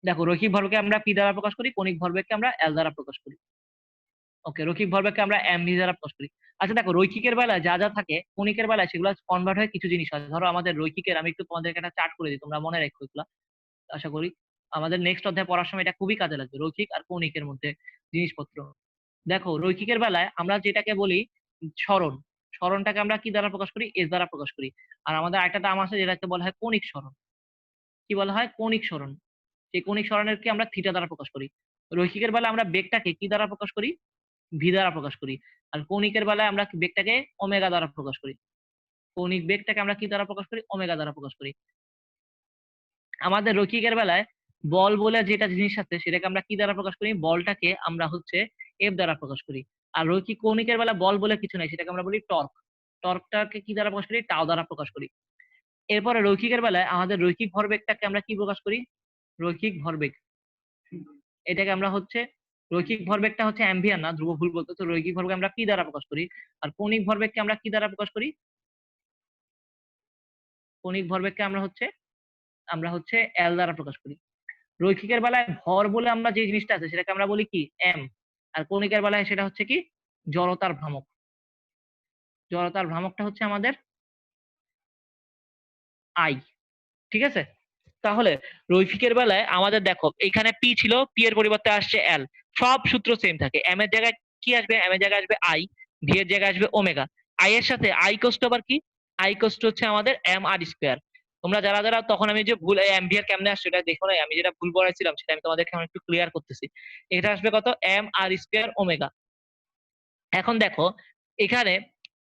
দেখো রৈখিক ভরবেগকে আমরা পি দ্বারা প্রকাশ করি, কৌণিক ভরবেগকে আমরা এল দ্বারা প্রকাশ করি। ওকে, রৈখিক ভরবেগকে আমরা এমভি দ্বারা প্রকাশ করি। আচ্ছা দেখো, রৈখিকের বেলায় যা যা থাকে কৌণিকের বেলায় সেগুলো কনভার্ট হয়ে কিছু জিনিস হয়। ধরো আমাদের রৈখিকের, আমি একটু তোমাদেরকে একটা চার্ট করে দিই, তোমরা মনে রাখো এগুলা, আশা করি আমাদের নেক্সট অধ্যায় পড়ার সময় এটা খুবই কাজে লাগবে, রৈখিক আর কৌণিকের মধ্যে জিনিসপত্র। দেখো রৈখিকের বেলায় আমরা যেটাকে বলি সরণ, সরণটাকে আমরা কি দ্বারা প্রকাশ করি? এস দ্বারা প্রকাশ করি। আর আমাদের একটা টার্ম আছে যেটাকে বলা হয় কৌণিক সরণ। কি বলা হয়? কৌণিক সরণ। সেই কৌণিক সরণের কি আমরা থিটা দ্বারা প্রকাশ করি। রৈখিকের বেলায় আমরা বেগটাকে কি দ্বারা প্রকাশ করি? ভি দ্বারা প্রকাশ করি। আর কৌণিকের বেলায় আমরা বেগটাকে ওমেগা দ্বারা প্রকাশ করি। কৌণিক বেগটাকে আমরা কি দ্বারা প্রকাশ করি? ওমেগা দ্বারা প্রকাশ করি। আমাদের রৈখিকের বেলায় বল বলে যেটা জিনিস আছে সেটাকে আমরা কি দ্বারা প্রকাশ করি? বলটাকে আমরা হচ্ছে এফ দ্বারা প্রকাশ করি। আর রৈখিক কৌণিকের বেলা বল বলে কিছু নাই, সেটাকে আমরা বলি টর্ক। টর্কটাকে কি দ্বারা প্রকাশ করি? টাও দ্বারা প্রকাশ করি। এরপরে রৈখিকের বেলায় আমাদের রৈখিক ভরবেগটাকে আমরা কি প্রকাশ করি? রৈখিক ভরবেগ, এটাকে আমরা হচ্ছে রৈখিক ভরবেগটা হচ্ছে অ্যাম্বিয়ার না, ধ্রুব ভুল বলতে, তো রৈখিক ভরবেগ আমরা পি দ্বারা প্রকাশ করি। আর কৌণিক ভরবেগকে আমরা কি দ্বারা প্রকাশ করি? কৌণিক ভরবেগকে আমরা হচ্ছে এল দ্বারা প্রকাশ করি। রৈখিকের বেলায় ভর বলে আমরা যে জিনিসটা আছে সেটাকে আমরা বলি কি? এম। আর কৌণিকের বেলায় সেটা হচ্ছে কি? জড়তার ভ্রামক। জড়তার ভ্রামকটা হচ্ছে আমাদের আই। ঠিক আছে? তাহলে রৈখিকের বেলায় আমাদের দেখো এখানে পি ছিল, পি এর পরিবর্তে আসছে এল। সব সূত্র সেম থাকে। এম এর জায়গায় কি আসবে? এম এর জায়গায় আসবে আই। ভি এর জায়গায় আসবে ওমেগা। আই এর সাথে আই কষ্ট আবার কি? আই কষ্ট হচ্ছে আমাদের এম আর স্কোয়ার। তোমরা যারা যারা তখন আমি যে ভুল এমভিআর কেমনে আসছে এটা দেখো নাই, আমি যেটা ভুল পড়াইছিলাম সেটা আমি তোমাদেরকে এখন একটু ক্লিয়ার করতেছি। এটা আসবে কত? M R square omega. এখন দেখো এখানে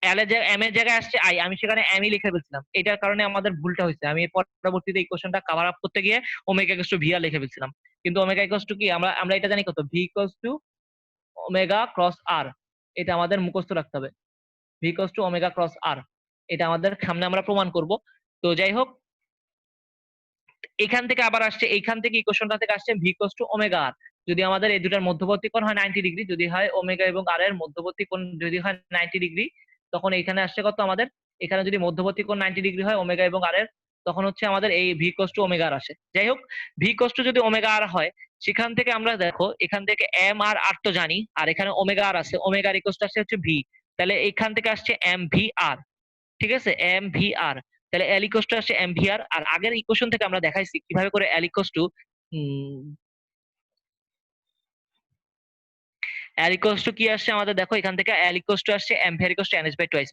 এল এর জায়গায় এম এর জায়গায় আসছে আই, আমি সেখানে এমই লিখে ফেলছিলাম, এটার কারণে আমাদের ভুলটা হয়েছে। আমি পরবর্তীতে এই কোশ্চেনটা কভার আপ করতে গিয়ে ওমেগা ইকুয়ালস টু ভি আর লিখে ফেলছিলাম। কিন্তু ওমেগা ইকুয়ালস টু কি? আমরা আমরা এটা জানি কত? V equals to omega cross r. এটা আমাদের মুখস্থ রাখতে হবে, v equals to omega cross r. এটা আমাদের সামনে আমরা প্রমাণ করব। তো যাই হোক, এখান থেকে আবার আসছে, এইখান থেকে ইকুয়েশনটা থেকে আসছে ভি ইকুয়ালস টু ওমেগা আর। যদি আমাদের এই দুটার মধ্যবর্তী কোণ হয় 90 ডিগ্রি, যদি হয় ওমেগা এবং আর এর মধ্যবর্তী কোণ যদি হয় 90 ডিগ্রি, তখন এইখানে আসছে কত আমাদের? এখানে যদি মধ্যবর্তী কোণ 90 ডিগ্রি হয় ওমেগা এবং আর এর, তখন হচ্ছে আমাদের এই ভি ইকুয়ালস টু ওমেগা আর আসে। যাই হোক, ভি ইকুয়ালস টু যদি ওমেগা আর হয়, সেখান থেকে আমরা দেখো এখান থেকে এম আর আর তো জানি, আর এখানে ওমেগা আর আছে, ওমেগা আর ইকুয়ালস টু আসছে হচ্ছে ভি। তাহলে এখান থেকে আসছে এম ভি আর। ঠিক আছে? M v r. তাহলে এল ইকুয়ালস টু আসছে এম ভি আর। আর আগের ইকুয়েশন থেকে আমরা দেখাইছি কিভাবে করে L equals to L equals to কি আসছে আমাদের, দেখো এখান থেকে এল ইকুয়ালস টু আসছে m v r equals to n s by twice.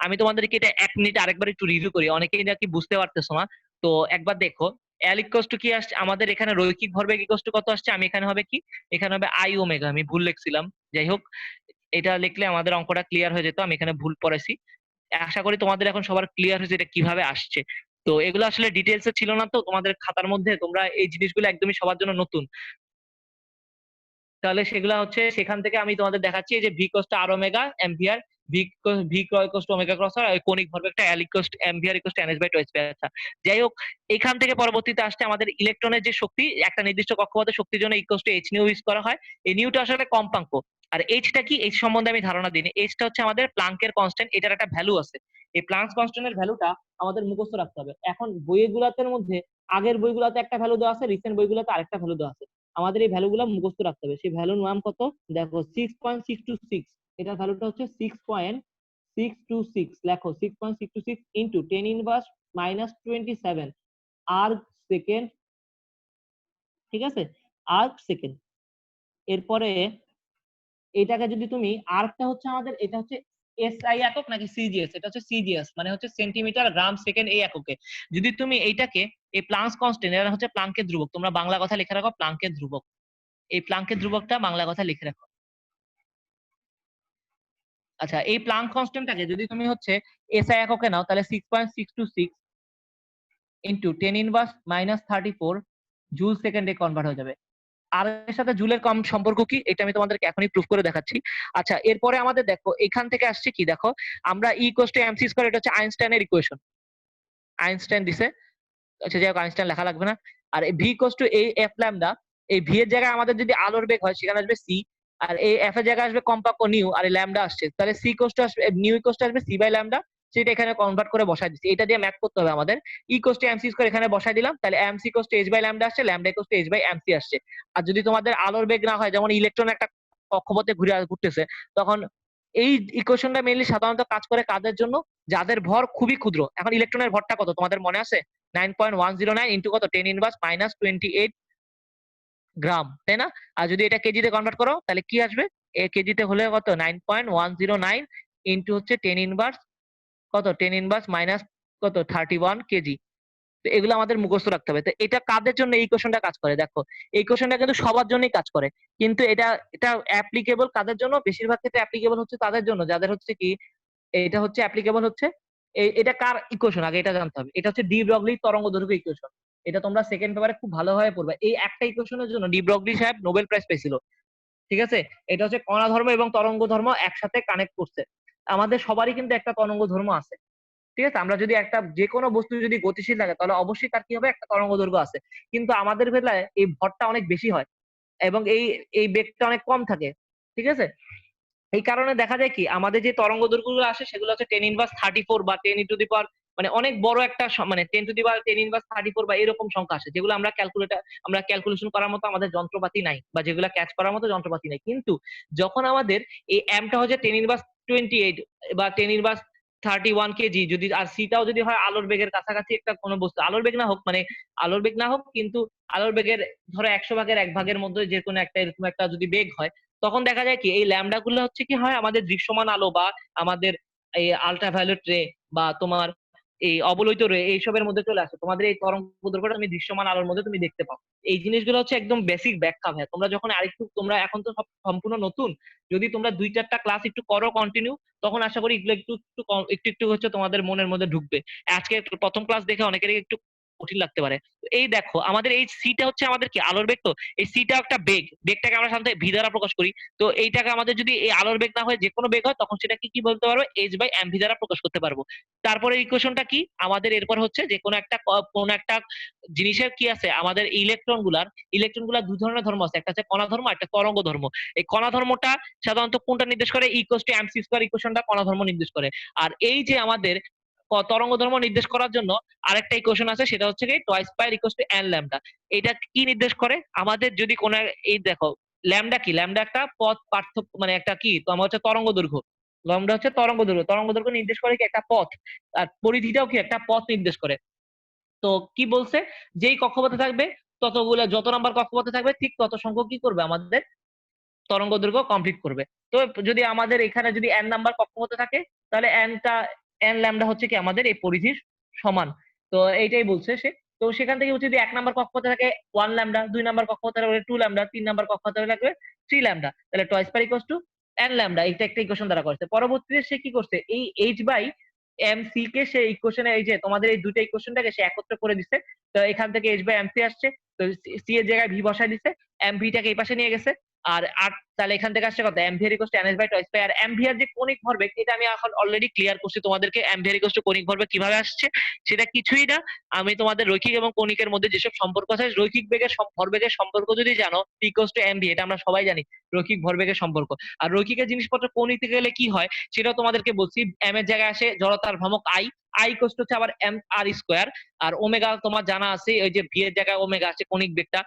আমি তোমাদেরকে এটা 1 মিনিট আরেকবার একটু রিভিউ করি, অনেকেই নাকি বুঝতে পারতেছো না। তো একবার দেখো, এল ইকুয়ালস টু কি আসছে আমাদের এখানে? রৈখিক ভরবেগ ইকুয়ালস টু কত আসছে? আমি এখানে হবে কি? এখানে হবে আই ওমেগা, আমি ভুল লিখছিলাম। যাই হোক, এটা লিখলে আমাদের অঙ্কটা ক্লিয়ার হয়ে যেত, আমি এখানে ভুল পড়াইছি। আশা করি তোমাদের এখন সবার ক্লিয়ার হয়েছে এটা কিভাবে আসছে। তো এগুলো আসলে ডিটেলস এ ছিল না, তো তোমাদের খাতার মধ্যে তোমরা এই জিনিসগুলো একদমই সবার জন্য নতুন। তাহলে সেগুলা হচ্ছে সেখান থেকে আমি তোমাদের দেখাচ্ছি, এই যে ভি কস্ট আর ওমেগা এম্পিয়ার, ভি ভি কস্ট ওমেগা ক্রস আর কোনিক ভরবেগটা L equals ampere equals n s by two s. আচ্ছা, যাই হোক, এখান থেকে পরবর্তীতে আসছে আমাদের ইলেকট্রনের যে শক্তি, একটা নির্দিষ্ট কক্ষপথে শক্তির জন্য equals to H new use করা হয়। এই নিউটা আসলে কম্পাঙ্ক। আর এইচটা কি? এইচ সম্বন্ধে আমি ধারণা দিইনি। এইচটা হচ্ছে আমাদের প্লাঙ্কের কনস্ট্যান্ট, এটার একটা ভ্যালু আছে। এই প্লাঙ্কস কনস্ট্যান্টের ভ্যালুটা আমাদের মুখস্থ রাখতে হবে। এখন বইগুলোর মধ্যে আগের বইগুলোতে একটা ভ্যালু দেওয়া আছে, রিসেন্ট বইগুলোতে আরেকটা ভ্যালু দেওয়া আছে। আমাদের এই ভ্যালুগুলো মুখস্থ রাখতে হবে। সেই ভ্যালুর নাম কত? দেখো 6.626, এটার ভ্যালুটা হচ্ছে 6.626। লেখো 6.626 into 10 inverse minus 27 erg second. ঠিক আছে? Erg second. এরপরে এটাকে যদি তুমি, আর্কটা হচ্ছে আমাদের, এটা হচ্ছে এসআই একক নাকি সিজিএস? এটা হচ্ছে সিজিএস, মানে হচ্ছে সেন্টিমিটার গ্রাম সেকেন্ড এই এককে। যদি তুমি এইটাকে, এই প্লাঙ্কস কনস্ট্যান্ট, এটা হচ্ছে প্লাঙ্কের ধ্রুবক, তোমরা বাংলা কথা লিখে রাখো প্লাঙ্কের ধ্রুবক। এই প্লাঙ্কের ধ্রুবকটা বাংলা কথা লিখে রাখো। আচ্ছা, এই প্লাঙ্ক কনস্ট্যান্টটাকে যদি তুমি হচ্ছে এসআই এককে নাও, তাহলে 6.626 ইন্টু 10 ইনভার্স মাইনাস 34 জুল সেকেন্ডে কনভার্ট হয়ে যাবে। আর এর সাথে জুলের কম সম্পর্ক কি, এটা আমি তোমাদেরকে এখনই প্রুফ করে দেখাচ্ছি। আচ্ছা, এরপরে আমাদের দেখো এখান থেকে আসছে কি, দেখো আমরা ই ইকুয়ালস টু এমসি স্কয়ার, এটা হচ্ছে আইনস্টাইনের ইকুয়েশন, আইনস্টাইন দিছে। আচ্ছা, যাই হোক, আইনস্টাইন লেখা লাগবে না। আর ভি ইকুয়ালস টু এই এফ ল্যামডা, এই ভি এর জায়গায় আমাদের যদি আলোর বেগ হয় সেখানে আসবে সি, আর এই এফ এর জায়গায় আসবে কম্পাঙ্ক নিউ, আর এই ল্যামডা আসছে, তাহলে সি ইকুয়ালস টু আসবে নিউ ইকুয়ালস টু আসবে সি বাই ল্যামডা। সেটা এখানে কনভার্ট করে বসাই দিচ্ছি। এটা দিয়ে ম্যাথ করতে হবে আমাদের। ইকোস টু এমসি স্কয়ার এখানে বসাই দিলাম, তাহলে m c equals to h by lambda আসছে, lambda equals to h by m c আসছে। আর যদি তোমাদের আলোর বেগ না হয়, যেমন ইলেকট্রন একটা কক্ষপথে ঘুরতেছে, তখন এই ইকুয়েশনটা মেইনলি সাধারণত কাজ করে কাদের জন্য, যাদের ভর খুবই ক্ষুদ্র। এখন ইলেকট্রনের ভরটা কত তোমাদের মনে আছে? 9.109 ইন্টু কত 10 ইনভার্স মাইনাস 28 গ্রাম, তাই না? আর যদি এটা কেজিতে কনভার্ট করো তাহলে কি আসবে? এ কেজিতে হলে কত 9.109 ইন্টু হচ্ছে 10 ইনভার্স কত 10 ইনভার্স মাইনাস কত 31 কেজি। তো এগুলো আমাদের মুখস্থ রাখতে হবে। তো এটা কাদের জন্য এই কোশ্চেনটা কাজ করে দেখো, এই কোশ্চেনটা কিন্তু সবার জন্যই কাজ করে, কিন্তু এটা এটা অ্যাপ্লিকেবল কাদের জন্য? বেশিরভাগ ক্ষেত্রে অ্যাপ্লিকেবল হচ্ছে তাদের জন্য যাদের হচ্ছে কি, এটা হচ্ছে অ্যাপ্লিকেবল হচ্ছে এটা কার ইকুয়েশন আগে এটা জানতে হবে। এটা হচ্ছে ডি ব্রগলি তরঙ্গ দৈর্ঘ্য ইকুয়েশন। এটা তোমরা সেকেন্ড পেপারে খুব ভালোভাবে পড়বে। এই একটা ইকুয়েশনের জন্য ডি ব্রগলি সাহেব নোবেল প্রাইজ পেয়েছিল। ঠিক আছে, এটা হচ্ছে কণা ধর্ম এবং তরঙ্গ ধর্ম একসাথে কানেক্ট করছে। আমাদের সবারই কিন্তু একটা তরঙ্গ ধর্ম আছে। ঠিক আছে, আমরা যদি একটা যে কোনো বস্তু যদি গতিশীল থাকে তাহলে অবশ্যই তার কি হবে, একটা তরঙ্গ দৈর্ঘ্য আছে। কিন্তু আমাদের বেলায় এই ভরটা অনেক বেশি হয় এবং এই এই বেগটা অনেক কম থাকে। ঠিক আছে, এই কারণে দেখা যায় কি, আমাদের যে তরঙ্গ দৈর্ঘ্যগুলো আসে সেগুলো হচ্ছে 10 ইনভার্স 34 বা 10 ইনটু দি পাওয়ার, মানে অনেক বড় একটা মানে 10 টু দি পাওয়ার 10 ইনভার্স 34 বা এরকম সংখ্যা আসে, যেগুলো আমরা ক্যালকুলেশন করার মতো আমাদের যন্ত্রপাতি নাই, বা যেগুলো ক্যাচ করার মতো যন্ত্রপাতি নাই। কিন্তু যখন আমাদের এই এমটা হচ্ছে 10 ইনভার্স 28 বা 10 ইনভার্স 31 কেজি, যদি আর সিটাও যদি হয় আলোর বেগের কাছাকাছি একটা কোনো বস্তু, আলোর বেগ না হোক, মানে আলোর বেগ না হোক কিন্তু আলোর বেগের ধরো 100 ভাগের 1 ভাগের মধ্যে যে কোনো একটা এরকম একটা যদি বেগ হয়, তখন দেখা যায় কি এই ল্যামডা গুলো হচ্ছে কি হয় আমাদের দৃশ্যমান আলো বা আমাদের এই আল্ট্রাভায়োলেট রে বা তোমার এই অবলোহিত রে এইসবের মধ্যে চলে আসে। তোমাদের এই তরঙ্গ দৈর্ঘ্যটা তুমি দৃশ্যমান আলোর মধ্যে তুমি দেখতে পাও। এই জিনিসগুলো হচ্ছে একদম বেসিক ব্যাখ্যা ভাই। তোমরা যখন আরেকটু, তোমরা এখন তো সব সম্পূর্ণ নতুন, যদি তোমরা 2-4টা ক্লাস একটু করো কন্টিনিউ, তখন আশা করি এগুলো একটু একটু একটু একটু হচ্ছে তোমাদের মনের মধ্যে ঢুকবে। আজকে প্রথম ক্লাস দেখে অনেকেরই একটু কঠিন লাগতে পারে। এই দেখো আমাদের এই সিটা হচ্ছে আমাদের কি আলোর বেগ। তো এই সিটা একটা বেগ, বেগটাকে আমরা সাধারণত ভি দ্বারা প্রকাশ করি। তো এইটাকে আমাদের যদি এই আলোর বেগ না হয় যে কোনো বেগ হয়, তখন সেটাকে কি বলতে পারবো? এইচ বাই এম ভি দ্বারা প্রকাশ করতে পারবো। তারপরে ইকুয়েশনটা কি আমাদের? এরপর হচ্ছে যে কোনো একটা জিনিসের কি আছে, আমাদের ইলেকট্রন গুলার দুই ধরনের ধর্ম আছে, একটা হচ্ছে কণা ধর্ম, একটা তরঙ্গ ধর্ম। এই কণা ধর্মটা সাধারণত কোনটা নির্দেশ করে? ইকুয়াস টু এমসি স্কয়ার ইকুয়েশনটা কণা ধর্ম নির্দেশ করে। আর এই যে আমাদের তরঙ্গ ধর্ম নির্দেশ করার জন্য আরেকটা ইকুয়েশন আছে, সেটা হচ্ছে কি twice pi equals to n lambda. এটা কি নির্দেশ করে? আমাদের যদি কোনো এই দেখো ল্যামডা কি, ল্যামডা একটা পথ পার্থক্য, মানে একটা কি তোমার হচ্ছে তরঙ্গ দৈর্ঘ্য। ল্যামডা হচ্ছে তরঙ্গ দৈর্ঘ্য, তরঙ্গ দৈর্ঘ্য নির্দেশ করে কি একটা পথ, আর পরিধিটাও কি একটা পথ নির্দেশ করে। তো কি বলছে, যেই কক্ষপথে থাকবে ততগুলো, যত নাম্বার কক্ষপথে থাকবে ঠিক তত সংখ্যক কি করবে আমাদের তরঙ্গ দৈর্ঘ্য কমপ্লিট করবে। তো যদি আমাদের এখানে যদি এন নাম্বার কক্ষপথে থাকে, তাহলে এন ল্যামডা হচ্ছে কি আমাদের এই পরিধির সমান। তো এইটাই বলছে সে। তো সেখান থেকে হচ্ছে যদি 1 নাম্বার কক্ষপথে থাকে 1 ল্যামডা, 2 নাম্বার কক্ষপথে থাকলে 2 ল্যামডা, 3 নাম্বার কক্ষপথে থাকবে 3 ল্যামডা, তাহলে twice pi r equals to n lambda. এটা একটা ইকুয়েশন দ্বারা করছে। পরবর্তীতে সে কি করছে, এই H by M C K সে ইকুয়েশনে, এই যে তোমাদের এই দুইটা ইকুয়েশনটাকে সে একত্র করে দিচ্ছে। তো এখান থেকে এইচ বাই এম সি আসছে, তো সি এর জায়গায় ভি বসায় দিচ্ছে, এম ভিটাকে এই পাশে নিয়ে গেছে। আর আর তাহলে এখান থেকে আসছে কত, MVR equals to NS by twice pi. আর এমভিআর যে কণিক ভরবেগ, এটা আমি এখন অলরেডি ক্লিয়ার করছি তোমাদেরকে। এমভিআর ইকুয়ালস টু কণিক ভরবেগ কিভাবে আসছে, সেটা কিছুই না, আমি তোমাদের রৈখিক এবং কণিকের মধ্যে যেসব সম্পর্ক আছে, রৈখিক বেগের ভরবেগের সম্পর্ক যদি জানো, ইকুয়ালস টু এমভি, এটা আমরা সবাই জানি রৈখিক ভরবেগের সম্পর্ক। আর রৈখিকের জিনিসপত্র কণিতে গেলে কি হয় সেটাও তোমাদেরকে বলছি। এম এর জায়গায় আসে জড়তার ভ্রামক আই, আই ইকুয়ালস টু হচ্ছে আবার এম আর স্কয়ার। আর ওমেগা তোমার জানা আছে, ওই যে ভি এর জায়গায় ওমেগা আছে কণিক বেগটা।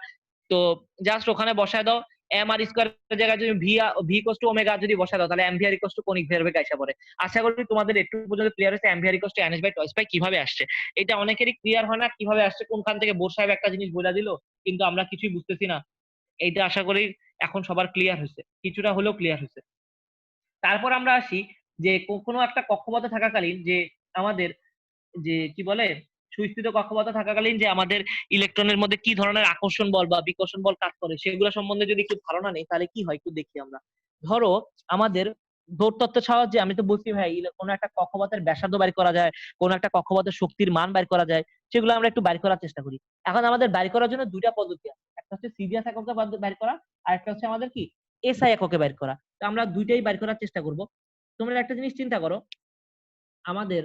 তো জাস্ট ওখানে বসায় দাও, এম আর স্কয়ারের জায়গায় যদি ভি ইকুয়ালস টু ওমেগা যদি বসায় দাও, তাহলে এমভিআর ইকুয়ালস টু কণিক ভরবেগ আইসা পড়ে। আশা করি তোমাদের একটু পর্যন্ত ক্লিয়ার হয়েছে MVR equals to NS by twice by কিভাবে আসছে। এটা অনেকেরই ক্লিয়ার হয় না কিভাবে আসছে, কোনখান থেকে বোর সাহেব একটা জিনিস বলে দিল কিন্তু আমরা কিছুই বুঝতেছি না। এইটা আশা করি এখন সবার ক্লিয়ার হয়েছে, কিছুটা হলেও ক্লিয়ার হয়েছে। তারপর আমরা আসি যে কোনো একটা কক্ষপথে থাকাকালীন যে আমাদের যে কি বলে সুস্থিত কক্ষপথে থাকাকালীন যে আমাদের ইলেকট্রনের মধ্যে কি ধরনের আকর্ষণ বল বা বিকর্ষণ বল কাজ করে, সেগুলো সম্বন্ধে যদি একটু ধারণা নেই তাহলে কি হয় একটু দেখি আমরা। ধরো আমাদের ভৌত তত্ত্বের সাহায্যে আমি তো বলছি ভাই, কোনো একটা কক্ষপথের ব্যাসার্ধ বের করা যায়, কোনো একটা কক্ষপথের শক্তির মান বের করা যায়, সেগুলো আমরা একটু বের করার চেষ্টা করি। এখন আমাদের বের করার জন্য দুইটা পদ্ধতি আছে, একটা হচ্ছে সিজিএস এককে বের করা, আর একটা হচ্ছে আমাদের কি এসআই এককে বের করা। তো আমরা দুইটাই বের করার চেষ্টা করব। তোমরা একটা জিনিস চিন্তা করো, আমাদের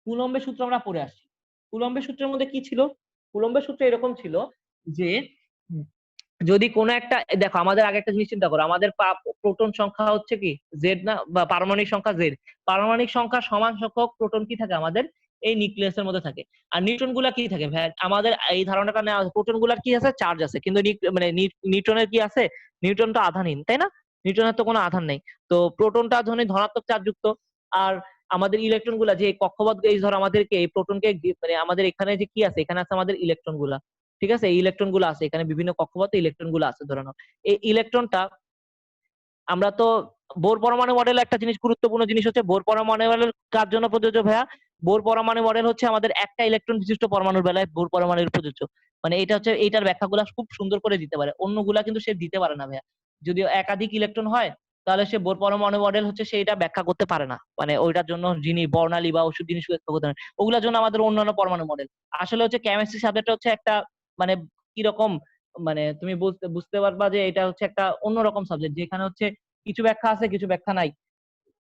কুলম্বের সূত্র আমরা পড়ে আসছি। কুলম্বের সূত্রের মধ্যে কি ছিল? কুলম্বের সূত্র এরকম ছিল যে যদি কোনো একটা দেখো, আমাদের আগে একটা জিনিস চিন্তা করো, আমাদের প্রোটন সংখ্যা হচ্ছে কি জেড না, বা পারমাণবিক সংখ্যা জেড। পারমাণবিক সংখ্যা সমান সংখ্যক প্রোটন কি থাকে আমাদের এই নিউক্লিয়াসের মধ্যে থাকে। আর নিউট্রন গুলা কি থাকে ভাই, আমাদের এই ধারণাটা নেওয়া, প্রোটন গুলার কি আছে, চার্জ আছে, কিন্তু মানে নিউট্রনের কি আছে, নিউট্রন তো আধানহীন, তাই না? নিউট্রনের তো কোনো আধান নেই। তো প্রোটনটা ধনাত্মক চার্জ যুক্ত। আর আমাদের ইলেকট্রন গুলা যে কক্ষপথ, এই ধর আমাদেরকে এই প্রোটনকে মানে আমাদের এখানে যে কি আছে, এখানে আছে আমাদের ইলেকট্রন গুলা। ঠিক আছে, এই ইলেকট্রন গুলো আছে এখানে, বিভিন্ন কক্ষপথে ইলেকট্রন গুলো আছে ধরে নাও। এই ইলেকট্রনটা আমরা তো বোর পরমাণু মডেল, একটা জিনিস গুরুত্বপূর্ণ জিনিস হচ্ছে বোর পরমাণু মডেল কার জন্য প্রযোজ্য ভাইয়া? বোর পরমাণু মডেল হচ্ছে আমাদের একটা ইলেকট্রন বিশিষ্ট পরমাণুর বেলায় বোর পরমাণুর প্রযোজ্য। মানে এটা হচ্ছে, এইটার ব্যাখ্যাগুলো খুব সুন্দর করে দিতে পারে, অন্যগুলা কিন্তু সে দিতে পারে না ভাইয়া। যদিও একাধিক ইলেকট্রন হয়, তাহলে সে বোর পরমাণু মডেল হচ্ছে সে এটা ব্যাখ্যা করতে পারে না, মানে ওইটার জন্য যিনি বর্ণালী বা ওষুধ জিনিস ব্যাখ্যা করতে পারে, ওগুলোর জন্য আমাদের অন্যান্য পরমাণু মডেল। আসলে হচ্ছে কেমিস্ট্রি সাবজেক্ট হচ্ছে একটা, মানে কিরকম, মানে তুমি বুঝতে বুঝতে পারবা যে এটা হচ্ছে একটা অন্যরকম সাবজেক্ট, যেখানে হচ্ছে কিছু ব্যাখ্যা আছে কিছু ব্যাখ্যা নাই।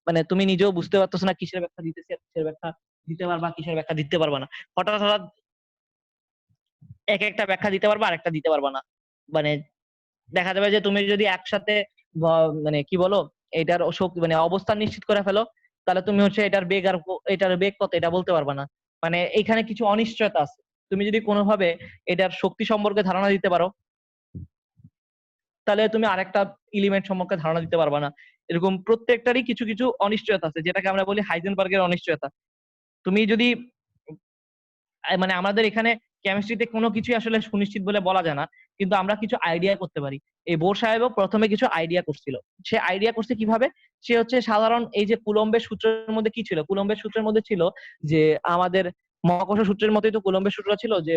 মানে তুমি নিজেও বুঝতে পারতেছো না কিসের ব্যাখ্যা দিতেছি আর কিসের ব্যাখ্যা দিতে পারবা, কিসের ব্যাখ্যা দিতে পারবা না। হঠাৎ হঠাৎ এক একটা ব্যাখ্যা দিতে পারবা আর একটা দিতে পারবা না। মানে দেখা যাবে যে তুমি যদি একসাথে মানে কি বলো, এটার শক্তি মানে অবস্থান নিশ্চিত করে ফেলো, তাহলে তুমি হচ্ছে এটার বেগ আর এটার বেগ কত এটা বলতে পারবা না। মানে এখানে কিছু অনিশ্চয়তা আছে। তুমি যদি কোনোভাবে এটার শক্তি সম্পর্কে ধারণা দিতে পারো, তাহলে তুমি আরেকটা এলিমেন্ট সম্পর্কে ধারণা দিতে পারবা না। এরকম প্রত্যেকটারই কিছু কিছু অনিশ্চয়তা আছে, যেটাকে আমরা বলি হাইজেনবার্গের অনিশ্চয়তা। তুমি যদি মানে আমাদের এখানে কেমিস্ট্রিতে কোনো কিছু আসলে সুনিশ্চিত বলে বলা যায় না, কিন্তু আমরা কিছু আইডিয়া করতে পারি। এই বোর সাহেবও প্রথমে কিছু আইডিয়া করছিল। সে আইডিয়া করছে কিভাবে? সে হচ্ছে সাধারণ এই যে কুলম্বের সূত্রের মধ্যে কি ছিল, কুলম্বের সূত্রের মধ্যে ছিল যে আমাদের মহাকর্ষ সূত্রের মতোই তো কুলম্বের সূত্র ছিল, যে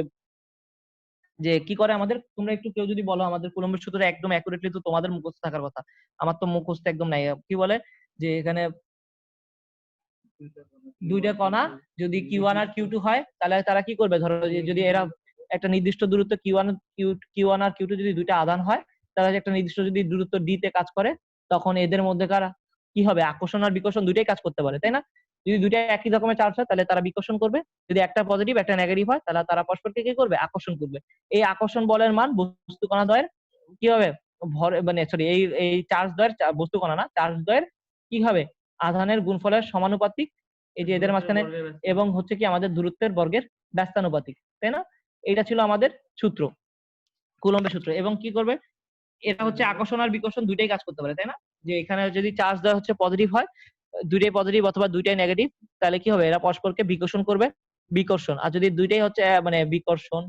যে কি করে আমাদের, তোমরা একটু কেউ যদি বলো আমাদের কুলম্বের সূত্র একদম অ্যাকুরেটলি, তো তোমাদের মুখস্থ থাকার কথা, আমার তো মুখস্থ একদম নাই। কি বলে যে এখানে দুইটা কণা যদি Q1 আর Q2 হয়, তাহলে তারা কি করবে, ধরো যে যদি এরা একটা নির্দিষ্ট দূরত্ব Q1 আর Q2 যদি দুইটা আধান হয়, তাহলে একটা নির্দিষ্ট যদি দূরত্ব D তে কাজ করে, তখন এদের মধ্যেকার কি হবে, আকর্ষণ আর বিকর্ষণ দুইটাই কাজ করতে পারে, তাই না? যদি দুইটা একই রকমের চার্জ হয় তাহলে তারা বিকর্ষণ করবে, যদি একটা পজিটিভ একটা নেগেটিভ হয় তাহলে তারা পরস্পরকে কি করবে, আকর্ষণ করবে। এই আকর্ষণ বলের মান বস্তু কণা দ্বয়ের কি হবে, ভর মানে সরি এই এই চার্জ দ্বয়ের, বস্তু কণা না, চার্জ দ্বয়ের কি হবে, আধানের গুণফলের সমানুপাতিক, এই যে এদের মাঝখানে, এবং হচ্ছে কি আমাদের দূরত্বের বর্গের ব্যস্তানুপাতিক, তাই না? এটা ছিল আমাদের সূত্র, কুলম্বের সূত্র। এবং কি করবে, এটা হচ্ছে আকর্ষণ আর বিকর্ষণ দুইটাই কাজ করতে পারে, তাই না? যে এখানে যদি চার্জ দেওয়া হচ্ছে পজিটিভ হয়, দুইটাই পজিটিভ অথবা দুইটাই নেগেটিভ, তাহলে কি হবে, এরা পরস্পরকে বিকর্ষণ করবে, বিকর্ষণ। আর যদি দুইটাই হচ্ছে মানে বিকর্ষণ,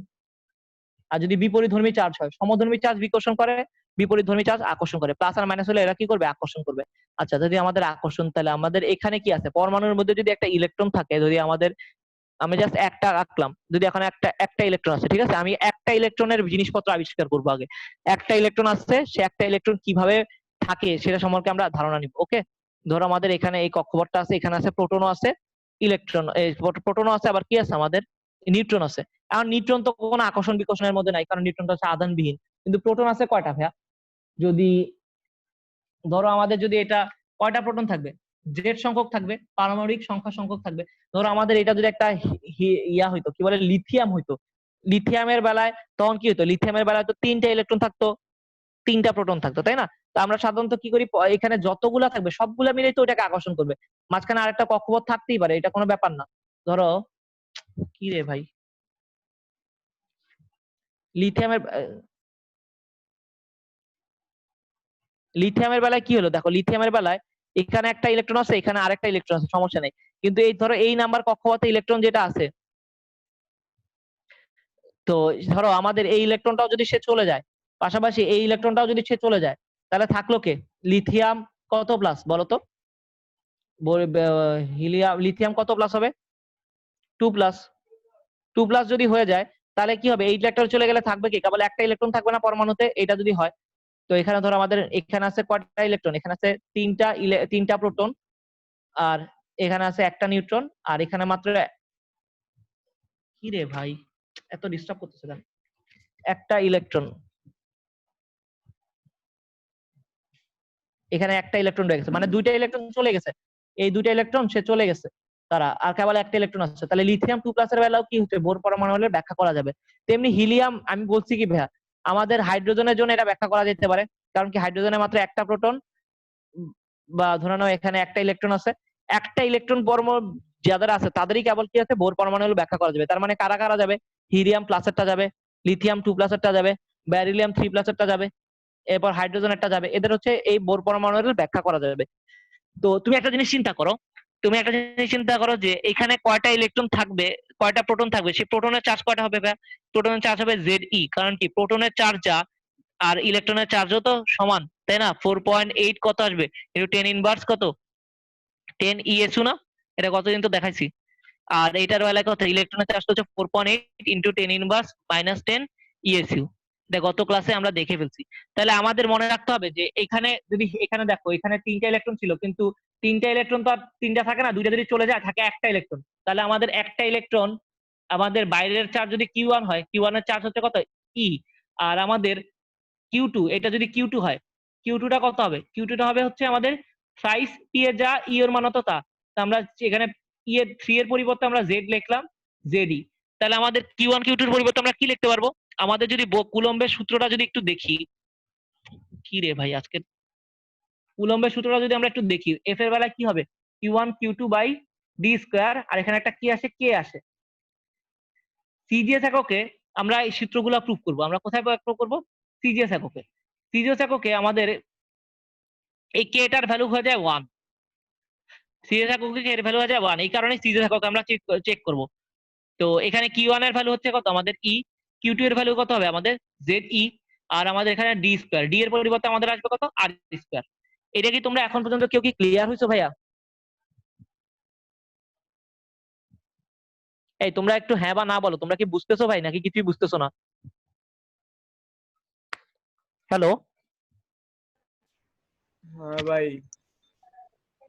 আর যদি বিপরীতধর্মী চার্জ হয়, সমধর্মী চার্জ বিকর্ষণ করে, বিপরীতধর্মী চার্জ আকর্ষণ করে, প্লাস আর মাইনাস হলে এরা কি করবে, আকর্ষণ করবে। আচ্ছা, যদি আমাদের আকর্ষণ, তাহলে আমাদের এখানে কি আছে, পরমাণুর মধ্যে যদি একটা ইলেকট্রন থাকে, যদি আমাদের, আমি জাস্ট একটা রাখলাম, যদি এখন একটা একটা ইলেকট্রন আছে, ঠিক আছে, আমি একটা ইলেকট্রনের জিনিসপত্র আবিষ্কার করবো আগে। একটা ইলেকট্রন আসছে, সে একটা ইলেকট্রন কিভাবে থাকে সেটা সম্পর্কে আমরা ধারণা নিব। ওকে, ধরো আমাদের এখানে এই কক্ষপথটা আছে, এখানে আছে প্রোটনও আছে, ইলেকট্রন প্রোটনও আছে, আবার কি আছে আমাদের, নিউট্রন আছে। এখন নিউট্রন তো কোনো আকর্ষণ বিকর্ষণের মধ্যে নাই, কারণ নিউট্রনটা হচ্ছে আধানবিহীন। কিন্তু প্রোটন আছে কয়টা ভাইয়া? যদি ধরো আমাদের যদি এটা, কয়টা প্রোটন থাকবে, জেড সংখ্যক থাকবে, পারমাণবিক সংখ্যা সংখ্যক থাকবে। ধরো আমাদের এটা যদি একটা ইয়া হইতো, কি বলে, লিথিয়াম হইতো, লিথিয়ামের বেলায় তখন কি হতো, লিথিয়ামের বেলায় তো তিনটা ইলেকট্রন থাকতো, তিনটা প্রোটন থাকতো, তাই না? তো আমরা সাধারণত কি করি, এখানে যতগুলা থাকবে সবগুলা মিলেই তো ওটাকে আকর্ষণ করবে। মাঝখানে আরেকটা কক্ষপথ থাকতেই পারে, এটা কোনো ব্যাপার না। ধরো, কি রে ভাই, লিথিয়ামের লিথিয়ামের বেলায় কি হলো, দেখো লিথিয়ামের বেলায় এখানে একটা ইলেকট্রন আছে, এখানে আরেকটা ইলেকট্রন আছে, সমস্যা নেই। কিন্তু এই ধরো এই নাম্বার কক্ষপথে ইলেকট্রন যেটা আছে, তো ধরো আমাদের এই ইলেকট্রনটাও যদি সে চলে যায়, পাশাপাশি এই ইলেকট্রনটাও যদি সে চলে যায়, তাহলে থাকলো কে, লিথিয়াম কত প্লাস বলো তো, হিলিয়াম, লিথিয়াম কত প্লাস হবে, 2 প্লাস। 2 প্লাস যদি হয়ে যায়, তাহলে কি হবে, এই ইলেকট্রন চলে গেলে থাকবে কি, কেবল একটা ইলেকট্রন থাকবে না পরমাণুতে, এটা যদি হয়। তো এখানে ধরো আমাদের এখানে আছে কয়টা ইলেকট্রন, এখানে আছে তিনটা প্রোটন, আর এখানে আছে একটা নিউট্রন, আর এখানে মাত্র, কি রে ভাই, এত ডিস্টার্ব করতেছে কেন, একটা ইলেকট্রন, এখানে একটা ইলেকট্রন রয়ে গেছে, মানে দুইটা ইলেকট্রন চলে গেছে, এই দুইটা ইলেকট্রন সে চলে গেছে তারা, আর কেবল একটা ইলেকট্রন আছে। তাহলে লিথিয়াম 2 প্লাসের বেলাও কি হচ্ছে, বোর পরমাণু হলে ব্যাখ্যা করা যাবে। তেমনি হিলিয়াম, আমি বলছি কি ভাইয়া, আমাদের হাইড্রোজেনের জন্য এটা ব্যাখ্যা করা যেতে পারে, কারণ কি হাইড্রোজেনে মাত্র একটা প্রোটন, বা ধরে নাও এখানে একটা ইলেকট্রন আছে, একটা ইলেকট্রন পরমাণু যাদের আছে তাদেরই কেবল কি আছে বোর পরমাণু হলো ব্যাখ্যা করা যাবে। তার মানে কারা কারা যাবে, হিলিয়াম প্লাসেরটা যাবে, লিথিয়াম 2 প্লাসেরটা যাবে, ব্যারিলিয়াম 3 প্লাসেরটা যাবে, এরপর হাইড্রোজেনেরটা যাবে, এদের হচ্ছে এই বোর পরমাণুর ব্যাখ্যা করা যাবে। তো তুমি একটা জিনিস চিন্তা করো, যে এখানে কয়টা ইলেকট্রন থাকবে, কয়টা প্রোটন থাকবে, সেই প্রোটনের চার্জ কয়টা হবে ভাইয়া? প্রোটনের চার্জ হবে Ze, কারণ কি প্রোটনের চার্জ যা আর ইলেকট্রনের চার্জও তো সমান, তাই না? 4.8 কত আসবে একটু 10 ইনভার্স কত 10 ESU না? এটা কতদিন তো দেখাইছি। আর এইটার বেলায় কত ইলেকট্রনের চার্জ হচ্ছে 4.8 ইন্টু 10 ইনভার্স মাইনাস 10 ESU। এটা গত ক্লাসে আমরা দেখে ফেলছি। তাহলে আমাদের মনে রাখতে হবে যে এখানে যদি এখানে দেখো এখানে 3টা ইলেকট্রন ছিল, কিন্তু 3টা ইলেকট্রন তো আর 3টা থাকে না, 2টা যদি চলে যায় থাকে একটা ইলেকট্রন। তাহলে আমাদের একটা ইলেকট্রন, আমাদের বাইরের চার্জ যদি Q1 হয়, Q1 এর চার্জ হচ্ছে কত E, আর আমাদের Q2, এটা যদি Q2 হয়, Q2 টা কত হবে? Q2 টা হবে হচ্ছে আমাদের সাইজ P এর যা E এর মান তা। তো আমরা এখানে E এর 3 এর পরিবর্তে আমরা Z লিখলাম, ZE। তাহলে আমাদের Q1 Q2 এর পরিবর্তে আমরা কি লিখতে পারবো? আমাদের যদি কুলম্বের সূত্রটা যদি একটু দেখি, কি রে ভাই আজকে কুলম্বের সূত্রটা যদি আমরা একটু দেখি, F এর বেলায় কি হবে? Q1 Q2 by D square, আর এখানে একটা কি আসে, K আসে। সিজিএস এককে আমরা এই সূত্রগুলো প্রুফ করব। আমরা কোথায় প্রুফ করব? সিজিএস এককে। সিজিএস এককে আমাদের এই কে টার ভ্যালু হয়ে যায় 1, সিরিজ এককে এর ভ্যালু হয়ে যায় 1, এই কারণে সিরিজ এককে আমরা চেক করব। তো এখানে Q1 এর ভ্যালু হচ্ছে কত আমাদের E, Q2 এর ভ্যালু কত হবে আমাদের ZE, আর আমাদের এখানে D স্কয়ার, D এর পরিবর্তে আমাদের আসবে কত R স্কয়ার। এটা কি তোমরা এখন পর্যন্ত কেউ কি ক্লিয়ার হইছো ভাইয়া? এই তোমরা একটু হ্যাঁ বা না বলো, তোমরা কি বুঝতেছো ভাই নাকি কিছুই বুঝতেছো না? হ্যালো, হ্যাঁ ভাই,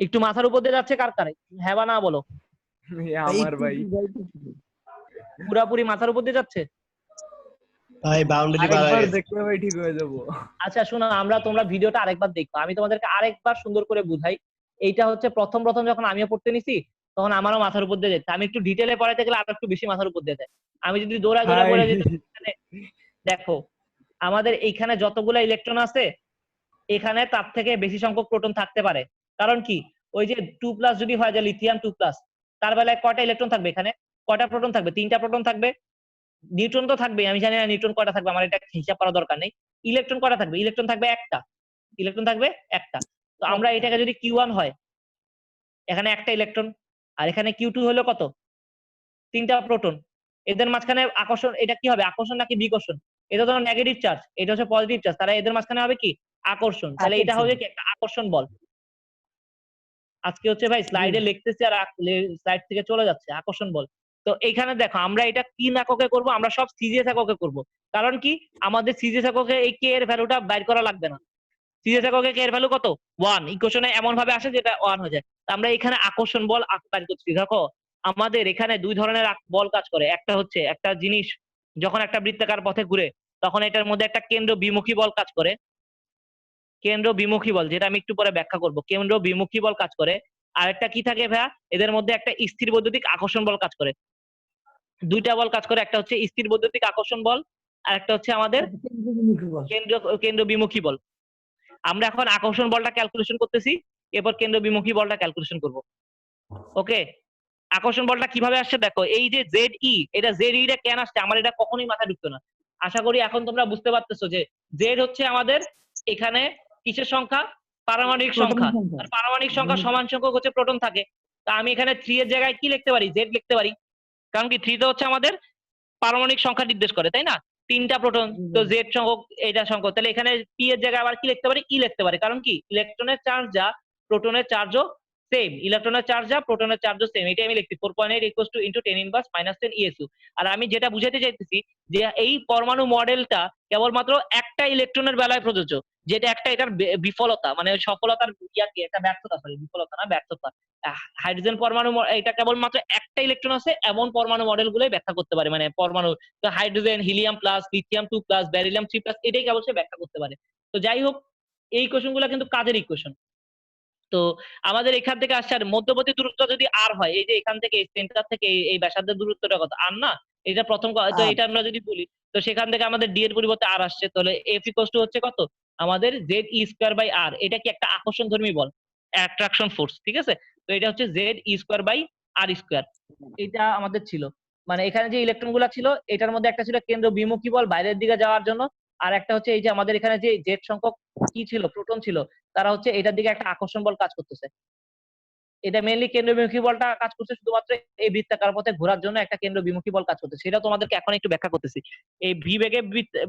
একটু মাথার উপর দিয়ে যাচ্ছে কার কারে, হ্যাঁ বা না বলো। আমার ভাই পুরাপুরি মাথার উপর দিয়ে যাচ্ছে ভাই বাউন্ডারি পার হয়ে আরেকবার গেছে। দেখলে ভাই ঠিক হয়ে যাবো। আচ্ছা শোনো, তোমরা ভিডিওটা আরেকবার দেখো, আমি তোমাদেরকে আরেকবার সুন্দর করে বুঝাই। এইটা হচ্ছে প্রথম প্রথম যখন আমিও পড়তে নিছি তখন আমারও মাথার উপর দিয়ে যেত, আমি একটু ডিটেলে পড়াইতে গেলে আরো একটু বেশি মাথার উপর দিয়ে যায়। আমি যদি দৌড়ায় দৌড়ায় ভাই পড়ে যেত, দেখো আমাদের এইখানে যতগুলা ইলেকট্রন আছে এখানে তার থেকে বেশি সংখ্যক প্রোটন থাকতে পারে। কারণ কি ওই যে 2 প্লাস যদি হয় যে লিথিয়াম 2 প্লাস, তার বেলায় কয়টা ইলেকট্রন থাকবে, এখানে কয়টা প্রোটন থাকবে? 3টা প্রোটন থাকবে। নিউট্রন তো থাকবে, আমি জানি না নিউট্রন কয়টা থাকবে, আমার এটা হিসাব করার দরকার নেই। ইলেকট্রন কয়টা থাকবে? ইলেকট্রন থাকবে একটা, ইলেকট্রন থাকবে একটা। তো আমরা এটাকে যদি Q1 হয়, এখানে একটা ইলেকট্রন, আর এখানে Q2 হলো কত? 3টা প্রোটন। এদের মাঝখানে আকর্ষণ, এটা কি হবে, আকর্ষণ নাকি বিকর্ষণ? এটা তো নেগেটিভ চার্জ, এটা হচ্ছে পজিটিভ চার্জ, তাহলে এদের মাঝখানে হবে কি আকর্ষণ। তাহলে এটা হবে কি একটা আকর্ষণ বল। আজকে হচ্ছে ভাই স্লাইডে লিখতেছি আর স্লাইড থেকে চলে যাচ্ছে, আকর্ষণ বল। তো এখানে দেখো আমরা এটা কি এককে করব, আমরা সব সিজিএস এককে করব। কারণ কি আমাদের সিজিএস এককে এই কে এর ভ্যালুটা বাইর করা লাগবে না। সিজিএস এককে কে এর ভ্যালু কত 1, ইকুয়েশনে এমন ভাবে আসে যেটা 1 হয়ে যায়। আমরা এখানে আকর্ষণ বল বাইর করছি। দেখো আমাদের এখানে দুই ধরনের বল কাজ করে, একটা হচ্ছে একটা জিনিস যখন একটা বৃত্তাকার পথে ঘুরে তখন এটার মধ্যে একটা কেন্দ্র বিমুখী বল কাজ করে, কেন্দ্র বিমুখী বল, যেটা আমি একটু পরে ব্যাখ্যা করব। কেন্দ্র বিমুখী বল কাজ করে। আর একটা কি থাকে ভাইয়া, এদের মধ্যে একটা স্থির বৈদ্যুতিক আকর্ষণ বল কাজ করে। দুইটা বল কাজ করে, একটা হচ্ছে স্থির বৈদ্যুতিক আকর্ষণ বল, আর একটা হচ্ছে আমাদের কেন্দ্র কেন্দ্র বিমুখী বল। আমরা এখন আকর্ষণ বলটা ক্যালকুলেশন করতেছি, এরপর কেন্দ্র বিমুখী বলটা ক্যালকুলেশন করব। ওকে, আকর্ষণ বলটা কিভাবে আসছে দেখো, এই যে ZE, এটা ZE টা কেন আসছে আমার এটা কখনোই মাথায় ঢুকতো না। আশা করি এখন তোমরা বুঝতে পারতেছো যে Z হচ্ছে আমাদের এখানে কিসের সংখ্যা, পারমাণবিক সংখ্যা। আর পারমাণবিক সংখ্যা সমান সংখ্যক হচ্ছে প্রোটন থাকে। তা আমি এখানে 3 এর জায়গায় কি লিখতে পারি, Z লিখতে পারি। কারণ কি 3 তো হচ্ছে আমাদের পারমাণবিক সংখ্যা নির্দেশ করে, তাই না? 3টা প্রোটন, তো Z সংখ্যক এটা সংখ্যক, তাহলে এখানে P এর জায়গায় আবার কি লিখতে পারি, E লিখতে পারি। কারণ কি ইলেকট্রনের চার্জ যা প্রোটনের চার্জও সেম, ইলেকট্রনের চার্জ যা প্রোটনের চার্জও সেম, এটা আমি লিখছি 4.8 equals to into 10 inverse minus 10 ESU। আর আমি যেটা বুঝাতে চাইতেছি যে এই পরমাণু মডেলটা কেবলমাত্র একটা ইলেকট্রনের বেলায় প্রযোজ্য, যেটা একটা এটার বিফলতা মানে সফলতার ইয়া কি একটা ব্যর্থতা, সরি বিফলতা না ব্যর্থতা। হাইড্রোজেন পরমাণু এটা কেবলমাত্র একটা ইলেকট্রন আছে এমন পরমাণু মডেল গুলোই ব্যাখ্যা করতে পারে, মানে পরমাণু তো hydrogen, helium plus, lithium 2 plus, beryllium 3 plus, এটাই কেবল সে ব্যাখ্যা করতে পারে। তো যাই হোক, এই ইকুয়েশন গুলো কিন্তু কাজের ইকুয়েশন। তো আমাদের এখান থেকে আসছে, আর মধ্যবর্তী দূরত্ব যদি আর হয়, এই যে এখান থেকে সেন্টার থেকে এই ব্যাসার্ধের দূরত্বটা কত আর না, এটা প্রথম তো আর এটা আমরা যদি বলি, তো সেখান থেকে আমাদের ডি এর পরিবর্তে আর আসছে, তাহলে এফ ইকুয়ালস টু হচ্ছে কত, আমাদের জেড ই স্কোয়ার বাই আর। এটা কি একটা আকর্ষণধর্মী বল, অ্যাট্রাকশন ফোর্স, ঠিক আছে। তো এটা হচ্ছে Z E square by r square. এটা আমাদের ছিল, মানে এখানে যে ইলেকট্রন গুলা ছিল এটার মধ্যে একটা ছিল কেন্দ্র বিমুখী বল বাইরের দিকে যাওয়ার জন্য, আর একটা হচ্ছে এই যে আমাদের এখানে যে জেড সংখ্যক কি ছিল, প্রোটন ছিল, তারা হচ্ছে এটার দিকে একটা আকর্ষণ বল কাজ করতেছে। এটা মেইনলি কেন্দ্র বিমুখী বলটা কাজ করছে শুধুমাত্র এই বৃত্তাকার পথে ঘোরার জন্য, একটা কেন্দ্র বিমুখী বল কাজ করছে, সেটা তোমাদেরকে এখন একটু ব্যাখ্যা করতেছি। এই ভি বেগে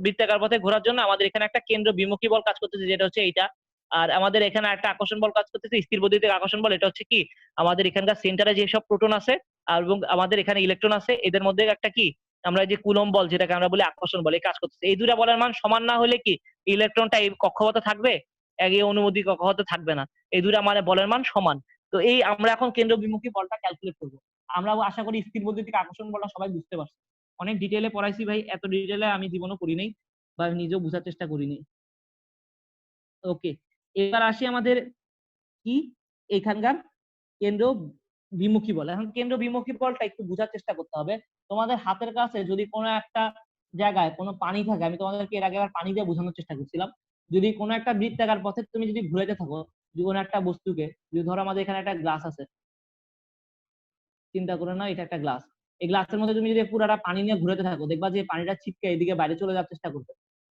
বৃত্তাকার পথে ঘোরার জন্য আমাদের এখানে একটা কেন্দ্র বিমুখী বল কাজ করতেছে, যেটা হচ্ছে এইটা। আর আমাদের এখানে একটা আকর্ষণ বল কাজ করতেছে, স্থির বৈদ্যুতিক আকর্ষণ বল। এটা হচ্ছে কি, আমাদের এখানকার সেন্টারে যেসব প্রোটন আছে আর এবং আমাদের এখানে ইলেকট্রন আছে, এদের মধ্যে একটা কি, আমরা যে কুলম্ব বল যেটাকে আমরা বলি আকর্ষণ বল, এই কাজ করতেছে। এই দুটা বলের মান সমান না হলে কি ইলেকট্রনটা এই কক্ষপথে থাকবে, এই অনুমতি কক্ষপথে থাকবে না। এই দুটা মানে বলের মান সমান। তো এই আমরা এখন কেন্দ্র বিমুখী বলটা ক্যালকুলেট করবো। আমরা আশা করি স্থির বৈদ্যুতিক আকর্ষণ বলটা সবাই বুঝতে পারছি। অনেক ডিটেইলে পড়াইছি ভাই, এত ডিটেইলে আমি জীবনও করি নাই বা নিজেও বোঝার চেষ্টা করিনি। ওকে, এবার আসি আমাদের কি, এখানকার কেন্দ্র বিমুখী বল। এখন কেন্দ্র বিমুখী বলটা একটু বোঝার চেষ্টা করতে হবে। তোমাদের হাতের কাছে যদি কোনো একটা জায়গায় কোনো পানি থাকে, আমি তোমাদেরকে এর আগে আবার পানি দিয়ে বোঝানোর চেষ্টা করছিলাম, যদি কোনো একটা বৃত্তাকার পথে তুমি যদি ঘুরাইতে থাকো, যে কোনো একটা বস্তুকে, যদি ধরো আমাদের এখানে একটা গ্লাস আছে, চিন্তা করে না এটা একটা গ্লাস, এই গ্লাসের মধ্যে তুমি যদি পুরাটা পানি নিয়ে ঘুরাতে থাকো, দেখবা যে পানিটা ছিটকে এদিকে বাইরে চলে যাওয়ার চেষ্টা করবে,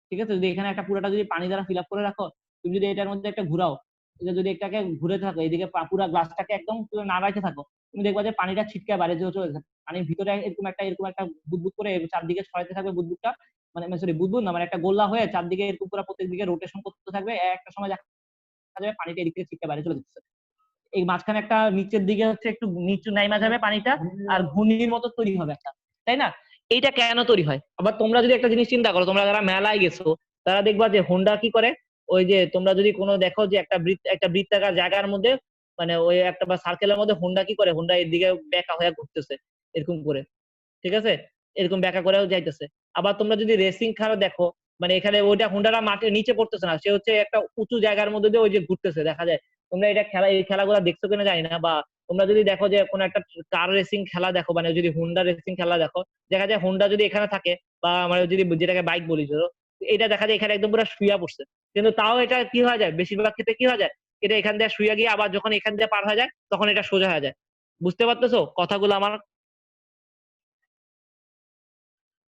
ঠিক আছে। যদি এখানে একটা পুরাটা যদি পানি দ্বারা ফিল আপ করে রাখো, তুমি যদি এটার মধ্যে একটা ঘুরাও, এটা যদি একটাকে ঘুরে থাকো এদিকে পুরা গ্লাসটাকে একদম পুরো না রাখতে থাকো, তুমি দেখবা যে পানিটা ছিটকে বাইরে চলে যাবে। পানির ভিতরে এরকম একটা বুদবুদ করে চারদিকে ছড়াইতে থাকবে বুদবুদটা, মানে সরি বুদবুদ না, মানে একটা গোল্লা হয়ে চারদিকে এরকম পুরো প্রত্যেক দিকে রোটেশন করতে থাকবে। একটা সময় দেখা যাবে পানিটা এদিক থেকে ছিটকে বাইরে চলে যাচ্ছে। এই মাঝখানে একটা নিচের দিকে হচ্ছে একটু নিচু নাইমা যাবে পানিটা, আর ঘূর্ণির মতো তৈরি হবে একটা, তাই না? এইটা কেন তৈরি হয়? আবার তোমরা যদি একটা জিনিস চিন্তা করো, তোমরা যারা মেলায় গেছো তারা দেখবা যে হোন্ডা কি করে, ওই যে তোমরা যদি কোনো দেখো যে একটা বৃত্তাকার জায়গার মধ্যে, মানে ওই একটা বা সার্কেলের মধ্যে হোন্ডা কি করে, হোন্ডা এর দিকে বেঁকা হয়ে ঘুরতেছে এরকম করে, ঠিক আছে, এরকম ব্যাখ্যা করেও যাইতেছে। আবার তোমরা যদি রেসিং খেলা দেখো, মানে এখানে ওইটা হুন্ডাটা মাটির নিচে পড়তেছে না, সে হচ্ছে একটা উঁচু জায়গার মধ্যে দিয়ে ওই যে ঘুরতেছে দেখা যায়। তোমরা এটা খেলা, এই খেলাগুলো দেখছো কিনা জানি না, বা তোমরা যদি দেখো যে কোনো একটা কার রেসিং খেলা দেখো, মানে যদি হুন্ডা রেসিং খেলা দেখো, দেখা যায় হুন্ডা যদি এখানে থাকে, বা আমরা যদি যেটাকে বাইক বলি, ধরো এটা দেখা যায় এখানে একদম পুরো শুয়া পড়ছে, কিন্তু তাও এটা কি হয়ে যায়, বেশিরভাগ ক্ষেত্রে কি হয়ে যায়, এটা এখান দিয়ে শুয়ে গিয়ে আবার যখন এখান দিয়ে পার হয়ে যায় তখন এটা সোজা হয়ে যায়। বুঝতে পারতেছো কথাগুলো আমার?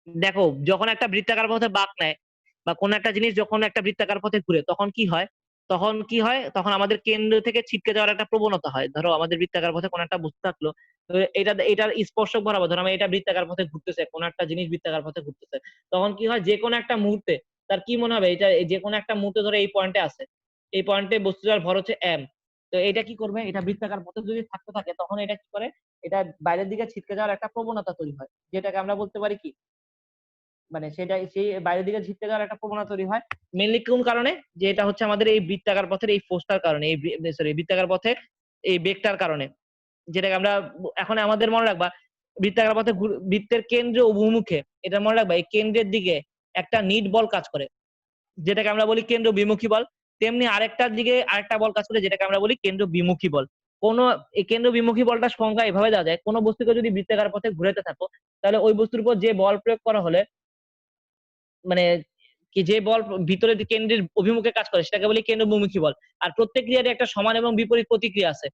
দেখো, যখন একটা বৃত্তাকার পথে বাঁক নেয় বা কোন একটা জিনিস যখন একটা বৃত্তাকার পথে ঘুরে, তখন আমাদের কেন্দ্র থেকে ছিটকে যাওয়ার একটা প্রবণতা হয়। ধরো আমাদের বৃত্তাকার পথে কোন একটা বস্তু থাকলো, তো এটার স্পর্শক বরাবর, ধরো আমি এটা বৃত্তাকার পথে ঘুরতেছে, কোন একটা জিনিস বৃত্তাকার পথে ঘুরতেছে, তখন কি হয়, যে কোনো একটা মুহূর্তে তার কি মনে হবে, এটা যে কোনো একটা মুহূর্তে ধরো এই পয়েন্টে আছে, এই পয়েন্টে বস্তুটার ভর হচ্ছে এম, তো এটা কি করবে, এটা বৃত্তাকার পথে যদি থাকতে থাকে তখন এটা কি করে, এটা বাইরের দিকে ছিটকে যাওয়ার একটা প্রবণতা তৈরি হয়, যেটাকে আমরা বলতে পারি কি, মানে সেটা সেই বাইরের দিকে ঝিকতে যাওয়ার একটা প্রবণতা তৈরি হয়। মেনলি কোন কারণে, যে এটা হচ্ছে আমাদের এই বৃত্তাকার পথের এই ফোর্সটার কারণে, এই সরি বৃত্তাকার পথের এই বেগটার কারণে, যেটাকে আমরা এখন আমাদের মনে রাখবা, বৃত্তাকার পথে বৃত্তের কেন্দ্র অভিমুখে, এটা মনে রাখবা এই কেন্দ্রের দিকে একটা নিট বল কাজ করে, যেটাকে আমরা বলি কেন্দ্র বিমুখী বল। তেমনি আরেকটার দিকে আরেকটা বল কাজ করে, যেটাকে আমরা বলি কেন্দ্র বিমুখী বল। কোন এই কেন্দ্র বিমুখী বলটার সংজ্ঞা এভাবে দেওয়া যায়, কোন বস্তুকে যদি বৃত্তাকার পথে ঘুরাতে থাকো, তাহলে ওই বস্তুর উপর যে বল প্রয়োগ করা হলে, মানে কি যে বল ভিতরে কেন্দ্রের অভিমুখে কাজ করে সেটাকে বলি কেন্দ্র বিমুখী বল। আর প্রত্যেক ক্রিয়ার একটা সমান এবং বিপরীত প্রতিক্রিয়া আছে।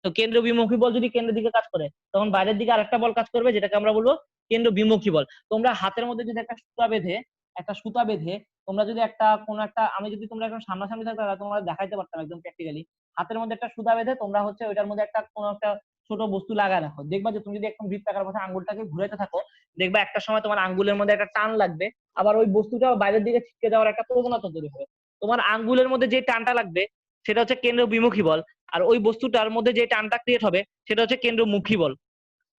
তো কেন্দ্র বিমুখী বল যদি কেন্দ্রের দিকে কাজ করে, তখন বাইরের দিকে আরেকটা বল কাজ করবে, যেটাকে আমরা বলবো কেন্দ্র বিমুখী বল। তোমরা হাতের মধ্যে যদি একটা সুতা বেঁধে তোমরা যদি কোনো একটা, আমি যদি তোমরা এখন সামনাসামনি থাকতে তাহলে তোমরা দেখাইতে পারতাম একদম প্র্যাকটিক্যালি। হাতের মধ্যে একটা সুতা বেঁধে তোমরা হচ্ছে ওইটার মধ্যে কোনো একটা ছোট বস্তু লাগায় রাখো, দেখবা যে তুমি যদি একদম বৃত্তাকার পথে আঙ্গুলটাকে ঘুরাইতে থাকো, দেখবা একটা সময় তোমার আঙ্গুলের মধ্যে একটা টান লাগবে, আবার ওই বস্তুটা বাইরের দিকে ছিটকে যাওয়ার একটা প্রবণতা তৈরি হবে। তোমার আঙ্গুলের মধ্যে যে টানটা লাগবে সেটা হচ্ছে কেন্দ্র বিমুখী বল, আর ওই বস্তুটার মধ্যে যে টানটা ক্রিয়েট হবে সেটা হচ্ছে কেন্দ্রমুখী বল।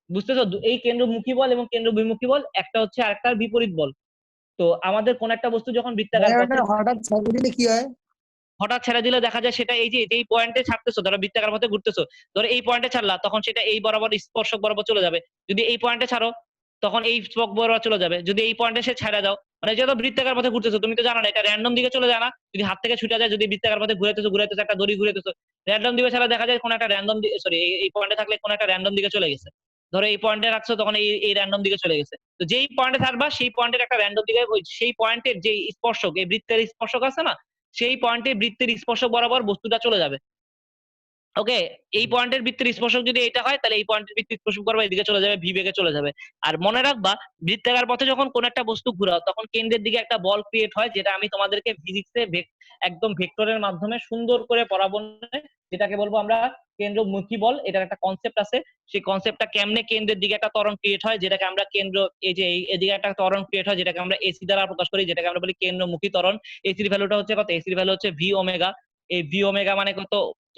বুঝতেছো? এই কেন্দ্রমুখী বল এবং কেন্দ্র বিমুখী বল একটা হচ্ছে আরেকটার বিপরীত বল। তো আমাদের কোন একটা বস্তু যখন বৃত্তাকার পথে হঠাৎ ছেড়ে দিলে কি হয়? হঠাৎ ছেড়ে দিলে দেখা যায় সেটা এই যে এই পয়েন্টে ছাড়তেছো, ধরো বৃত্তাকার পথে ঘুরতেছো, ধরো এই পয়েন্টে ছাড়লা, তখন সেটা এই বরাবর স্পর্শক বরাবর চলে যাবে। যদি এই পয়েন্টে ছাড়ো তখন এই স্পর্শক বরাবর চলে যাবে। যদি এই পয়েন্টে সে ছেড়ে দাও, মানে যেহেতু বৃত্তাকার পথে ঘুরতেছো, তুমি তো জানো না এটা র্যান্ডম দিকে চলে যায় না, যদি হাত থেকে ছুটে যায়, যদি বৃত্তাকার পথে ঘুরাইতেছো একটা দড়ি ঘুরাইতেছো র্যান্ডম দিকে ছাড়া দেখা যায় কোন একটা র্যান্ডম, সরি এই পয়েন্টে থাকলে কোন একটা র্যান্ডম দিকে চলে গেছে। ধরো এই পয়েন্টে রাখছো তখন এই র্যান্ডম দিকে চলে গেছে। তো যেই পয়েন্টে থাকবা সেই পয়েন্টের একটা র্যান্ডম দিকে সেই পয়েন্টের যে স্পর্শক, এই বৃত্তের স্পর্শক আছে না, সেই পয়েন্টে বৃত্তের স্পর্শক বরাবর বস্তুটা চলে যাবে। ওকে, এই পয়েন্টের বৃত্তের স্পর্শক যদি এটা হয় তাহলে এই পয়েন্টের বৃত্তের স্পর্শক বরাবর এদিকে চলে যাবে, ভি বেগে চলে যাবে। আর মনে রাখবা বৃত্তাকার পথে যখন কোন একটা বস্তু ঘোরাও তখন কেন্দ্রের দিকে একটা বল ক্রিয়েট হয়, যেটা আমি তোমাদেরকে ফিজিক্সে একদম ভেক্টরের মাধ্যমে সুন্দর করে পড়াবো, যেটাকে বলবো আমরা কেন্দ্রমুখী বল। এটার একটা কনসেপ্ট আছে, সেই কনসেপ্টটা কেমনে কেন্দ্রের দিকে একটা ত্বরণ ক্রিয়েট হয়, যেটাকে আমরা কেন্দ্র, এই যে এদিকে একটা ত্বরণ ক্রিয়েট হয় যেটাকে আমরা এসি দ্বারা প্রকাশ করি, যেটাকে আমরা বলি কেন্দ্রমুখী ত্বরণ। এসির ভ্যালুটা হচ্ছে কত? এসির ভ্যালু হচ্ছে ভি ওমেগা। এই ভি ওমেগা মানে কত?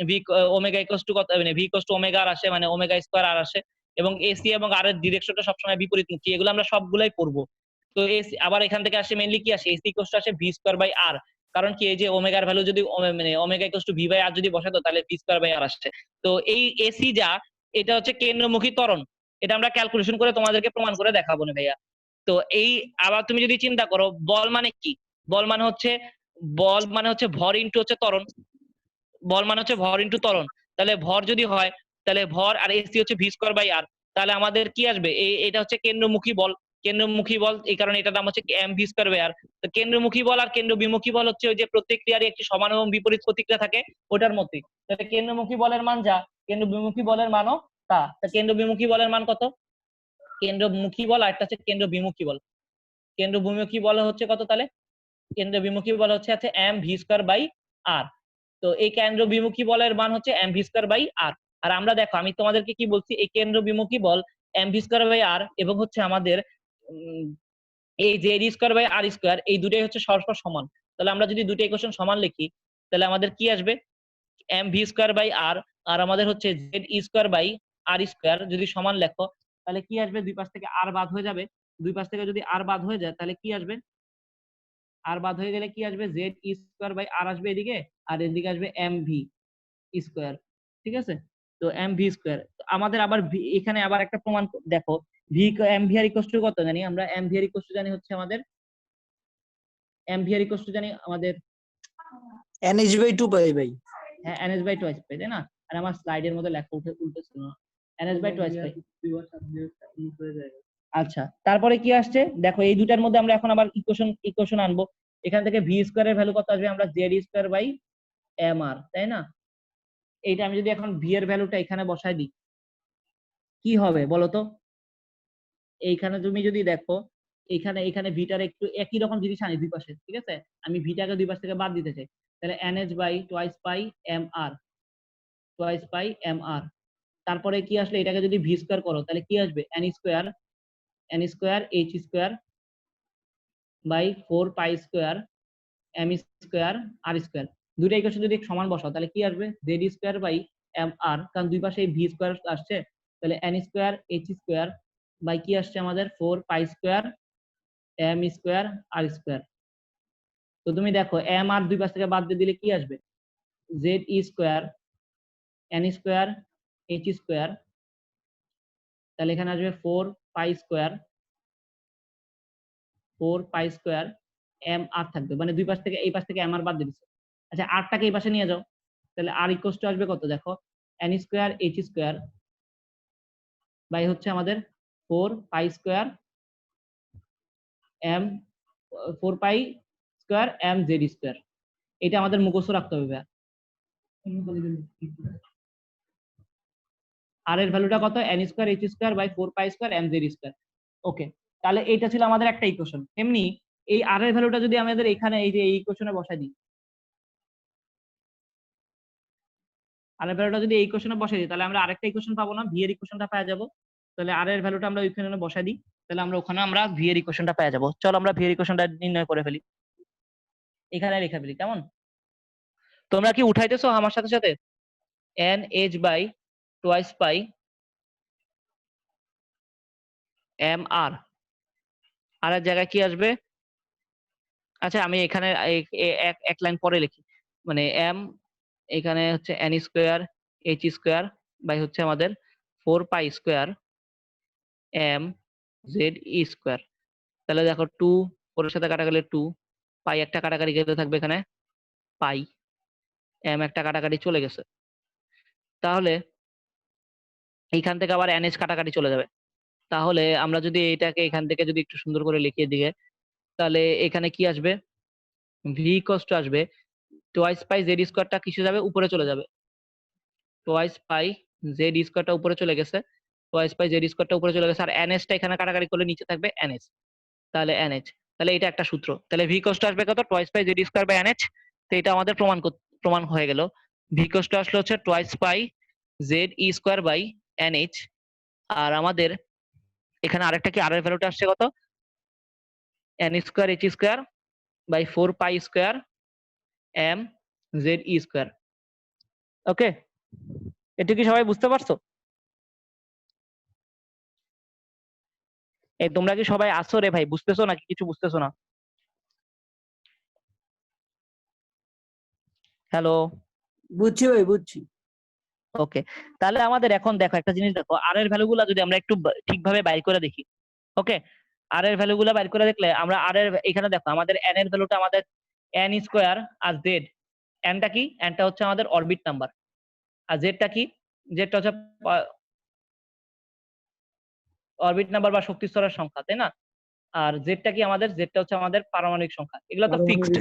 ভি ওমেগা ইকুয়ালস টু কত, মানে ভি ইকুয়ালস টু ওমেগা আর আসে, মানে ওমেগা স্কয়ার আর আসে। এবং এসি এবং আর এর ডিরেকশনটা সবসময় বিপরীতমুখী, এগুলো আমরা সবগুলাই পড়বো। তো এসি আবার এখান থেকে আসে মেইনলি কি আসে, এসি ইকুয়ালস টু আসে ভি স্কয়ার বাই আর। কারণ কি, এই যে ওমেগার ভ্যালু যদি মানে omega equals to V by R যদি বসাতো তাহলে ভি স্কয়ার বাই আর আসছে। তো এই এসি যা, এটা হচ্ছে কেন্দ্রমুখী ত্বরণ। এটা আমরা ক্যালকুলেশন করে তোমাদেরকে প্রমাণ করে দেখাবো না ভাইয়া। তো এই আবার তুমি যদি চিন্তা করো বল মানে কি, বল মানে হচ্ছে, বল মানে হচ্ছে ভর ইনটু হচ্ছে ত্বরণ। বল মানে হচ্ছে ভর ইনটু ত্বরণ। তাহলে ভর যদি হয় তাহলে ভর, আর এসি হচ্ছে ভি স্কয়ার বাই আর, তাহলে আমাদের কি আসবে, এটা হচ্ছে কেন্দ্রমুখী বল। কেন্দ্রমুখী বল, এই কারণে এটার নাম হচ্ছে m v square by r. তো কেন্দ্রমুখী বল আর কেন্দ্র বিমুখী বল হচ্ছে ওই যে প্রত্যেক ক্রিয়ারই একটি সমান এবং বিপরীত প্রতিক্রিয়া থাকে, ওটার মতোই। তাহলে কেন্দ্রমুখী বলের মান যা, কেন্দ্র বিমুখী বলের মানও তা। কেন্দ্র বিমুখী বলের মান কত? কেন্দ্রমুখী বল আর একটা হচ্ছে কেন্দ্র বিমুখী বল। কেন্দ্র বিমুখী বল হচ্ছে কত তাহলে? কেন্দ্র বিমুখী বল হচ্ছে m v square by r. তো এই কেন্দ্র বিমুখী বলের মান হচ্ছে m v square by r. আর আমরা দেখো আমি তোমাদেরকে কি বলছি, এই কেন্দ্র বিমুখী বল m v square by r এবং হচ্ছে আমাদের এই Z square by r square, এই দুটাই হচ্ছে পরস্পর সমান। তাহলে আমরা যদি দুটো ইকুয়েশন সমান লিখি তাহলে আমাদের কি আসবে, m v square by r, আর আমাদের হচ্ছে Z square by r square যদি সমান লেখো তাহলে কি আসবে, দুই পাশ থেকে আর বাদ হয়ে যাবে। দুই পাশ থেকে যদি আর বাদ হয়ে যায় তাহলে কি আসবে, আর বাদ হয়ে গেলে কি আসবে, জেড স্কয়ার বাই আর আসবে এদিকে, আর এদিকে আসবে এম ভি স্কয়ার। ঠিক আছে, তো এম ভি স্কয়ার। আমাদের আবার এখানে আবার একটা প্রমাণ দেখো, v m v r equal to কত জানি আমরা, m v r equal to জানি হচ্ছে আমাদের, m v r equal to জানি আমাদের NH বাই 2 পাই ভাই। হ্যাঁ এনএস বাই টোয়াইস পাই, তাই না? আর আমার স্লাইডের মধ্যে লেখা উল্টেছিল না, এনএস বাই টোয়াইস পাই। আচ্ছা, তারপরে কি আসছে দেখো, এই দুটার মধ্যে আমরা এখন আবার ইকুয়েশন আনবো। এখান থেকে ভি স্কয়ারের ভ্যালু কত আসবে, আমরা জেড স্কয়ার বাই এম আর, তাই না? এইটা আমি যদি এখন ভি এর ভ্যালুটা এখানে বসাই দিই কি হবে বলো তো? এইখানে তুমি যদি দেখো, এখানে ভিটার একটু একই রকম জিনিস আনি দুই পাশে, ঠিক আছে? আমি ভিটাকে দুই পাশ থেকে বাদ দিতে চাই, তাহলে NH by twice pi M R, twice pi M R. তারপরে কি আসলে, এটাকে যদি ভি স্কয়ার করো তাহলে কি আসবে, n square H square by 4 pi square m square r square. দুইটা ইকুয়েশন যদি সমান বসাও তাহলে কি আসবে, Z square by m r, কারণ দুই পাশে ভি স্কয়ার আসছে। তাহলে n square H square by কি আসছে আমাদের 4 pi square m square r square. তো তুমি দেখো এম আর দুই পাশ থেকে বাদ দিয়ে দিলে কি আসবে, Z square N square H square, তাহলে এখানে আসবে 4 পাই স্কয়ার এম আর থাকবে, মানে দুই পাশ থেকে এই পাশ থেকে এম আর বাদ দিয়ে দিচ্ছে। আচ্ছা, আরটাকে এই পাশে নিয়ে যাও, তাহলে আর ইকুয়ালস টু আসবে কত দেখো, n square H square by হচ্ছে আমাদের 4 pi square m, 4 pi square M Z square. এটা আমাদের মুখস্থ রাখতে হবে ভাইয়া। আর এর ভ্যালুটা কত, N square H square by 4 pi square M Z square. Okay, তাহলে এটা ছিল আমাদের একটা ইকুয়েশন। এমনি এই আর এর ভ্যালুটা যদি আমাদের এখানে এই যে এই ইকুয়েশনে বসাই দিই, আর এর ভ্যালুটা যদি এই ইকুয়েশনে বসাই দিই তাহলে আমরা আরেকটা ইকুয়েশন পাবো না, ভি এর ইকুয়েশনটা পেয়ে যাবো। তাহলে আর এর ভ্যালুটা আমরা ওইখানে বসাই দিই, তাহলে আমরা ওখানে আমরা ভি এর ইকুয়েশনটা পেয়ে যাবো। চলো আমরা ভি এর ইকুয়েশনটা নির্ণয় করে ফেলি, এখানে লিখে ফেলি, কেমন? তোমরা কি উঠাইতেছো আমার সাথে সাথে? N H by twice pi M R, আর এর জায়গায় কি আসবে, আচ্ছা আমি এখানে এক লাইন পরে লিখি, মানে এম এখানে হচ্ছে n square h square by হচ্ছে আমাদের 4 pi square m Z square. তাহলে দেখো 2 4 এর সাথে কাটা গেলে 2, পাই একটা কাটাকাটি গেলে থাকবে এখানে পাই, এম একটা কাটাকাটি চলে গেছে। তাহলে এইখান থেকে আবার NH কাটাকাটি চলে যাবে। তাহলে আমরা যদি এটাকে এখান থেকে যদি একটু সুন্দর করে লিখিয়ে দিই, তাহলে এখানে কি আসবে, ভি ইকুয়ালস টু আসবে টোয়াইস পাই জেড স্কোয়ারটা কিসে যাবে, উপরে চলে যাবে। টোয়াইস পাই জেড স্কোয়ারটা উপরে চলে গেছে, টোয়াইস পাই জেড স্কোয়ারটা উপরে চলে গেছে, আর NH টা এখানে কাটাকাটি করলে নিচে থাকবে NH। তাহলে NH, তাহলে এটা একটা সূত্র। তাহলে ভি ইকুয়ালস টু আসবে কত, twice pi Z square by NH। তো এটা আমাদের প্রমাণ হয়ে গেল। ভি ইকুয়ালস টু আসলে হচ্ছে twice pi Z E square by NH। আর আমাদের এখানে আরেকটা কি, আর এর ভ্যালুটা আসছে কত, N square H square by 4 pi square M Z E square. Okay, এটা কি সবাই বুঝতে পারছো? এই তোমরা কি সবাই আসো রে ভাই, বুঝতেছো নাকি কিছু বুঝতেছো না? হ্যালো, বুঝছি ভাই, বুঝছি। ওকে। তাহলে আমাদের এখন দেখো একটা জিনিস, দেখো আর এর ভ্যালুগুলো যদি আমরা একটু ঠিকভাবে বাইর করে দেখি। ওকে, আর এর ভ্যালুগুলো বাইর করে দেখলে আমরা আর এর এখানে দেখো আমাদের n এর ভ্যালুটা আমাদের n স্কোয়ার আর z। nটা কি, nটা হচ্ছে আমাদের অরবিট নাম্বার, আর জেডটা কি, জেডটা হচ্ছে অরবিট নাম্বার বা শক্তি স্তরের সংখ্যা, তাই না? আর জেডটা কি আমাদের, জেডটা হচ্ছে আমাদের পারমাণবিক সংখ্যা। এগুলো তো ফিক্সড,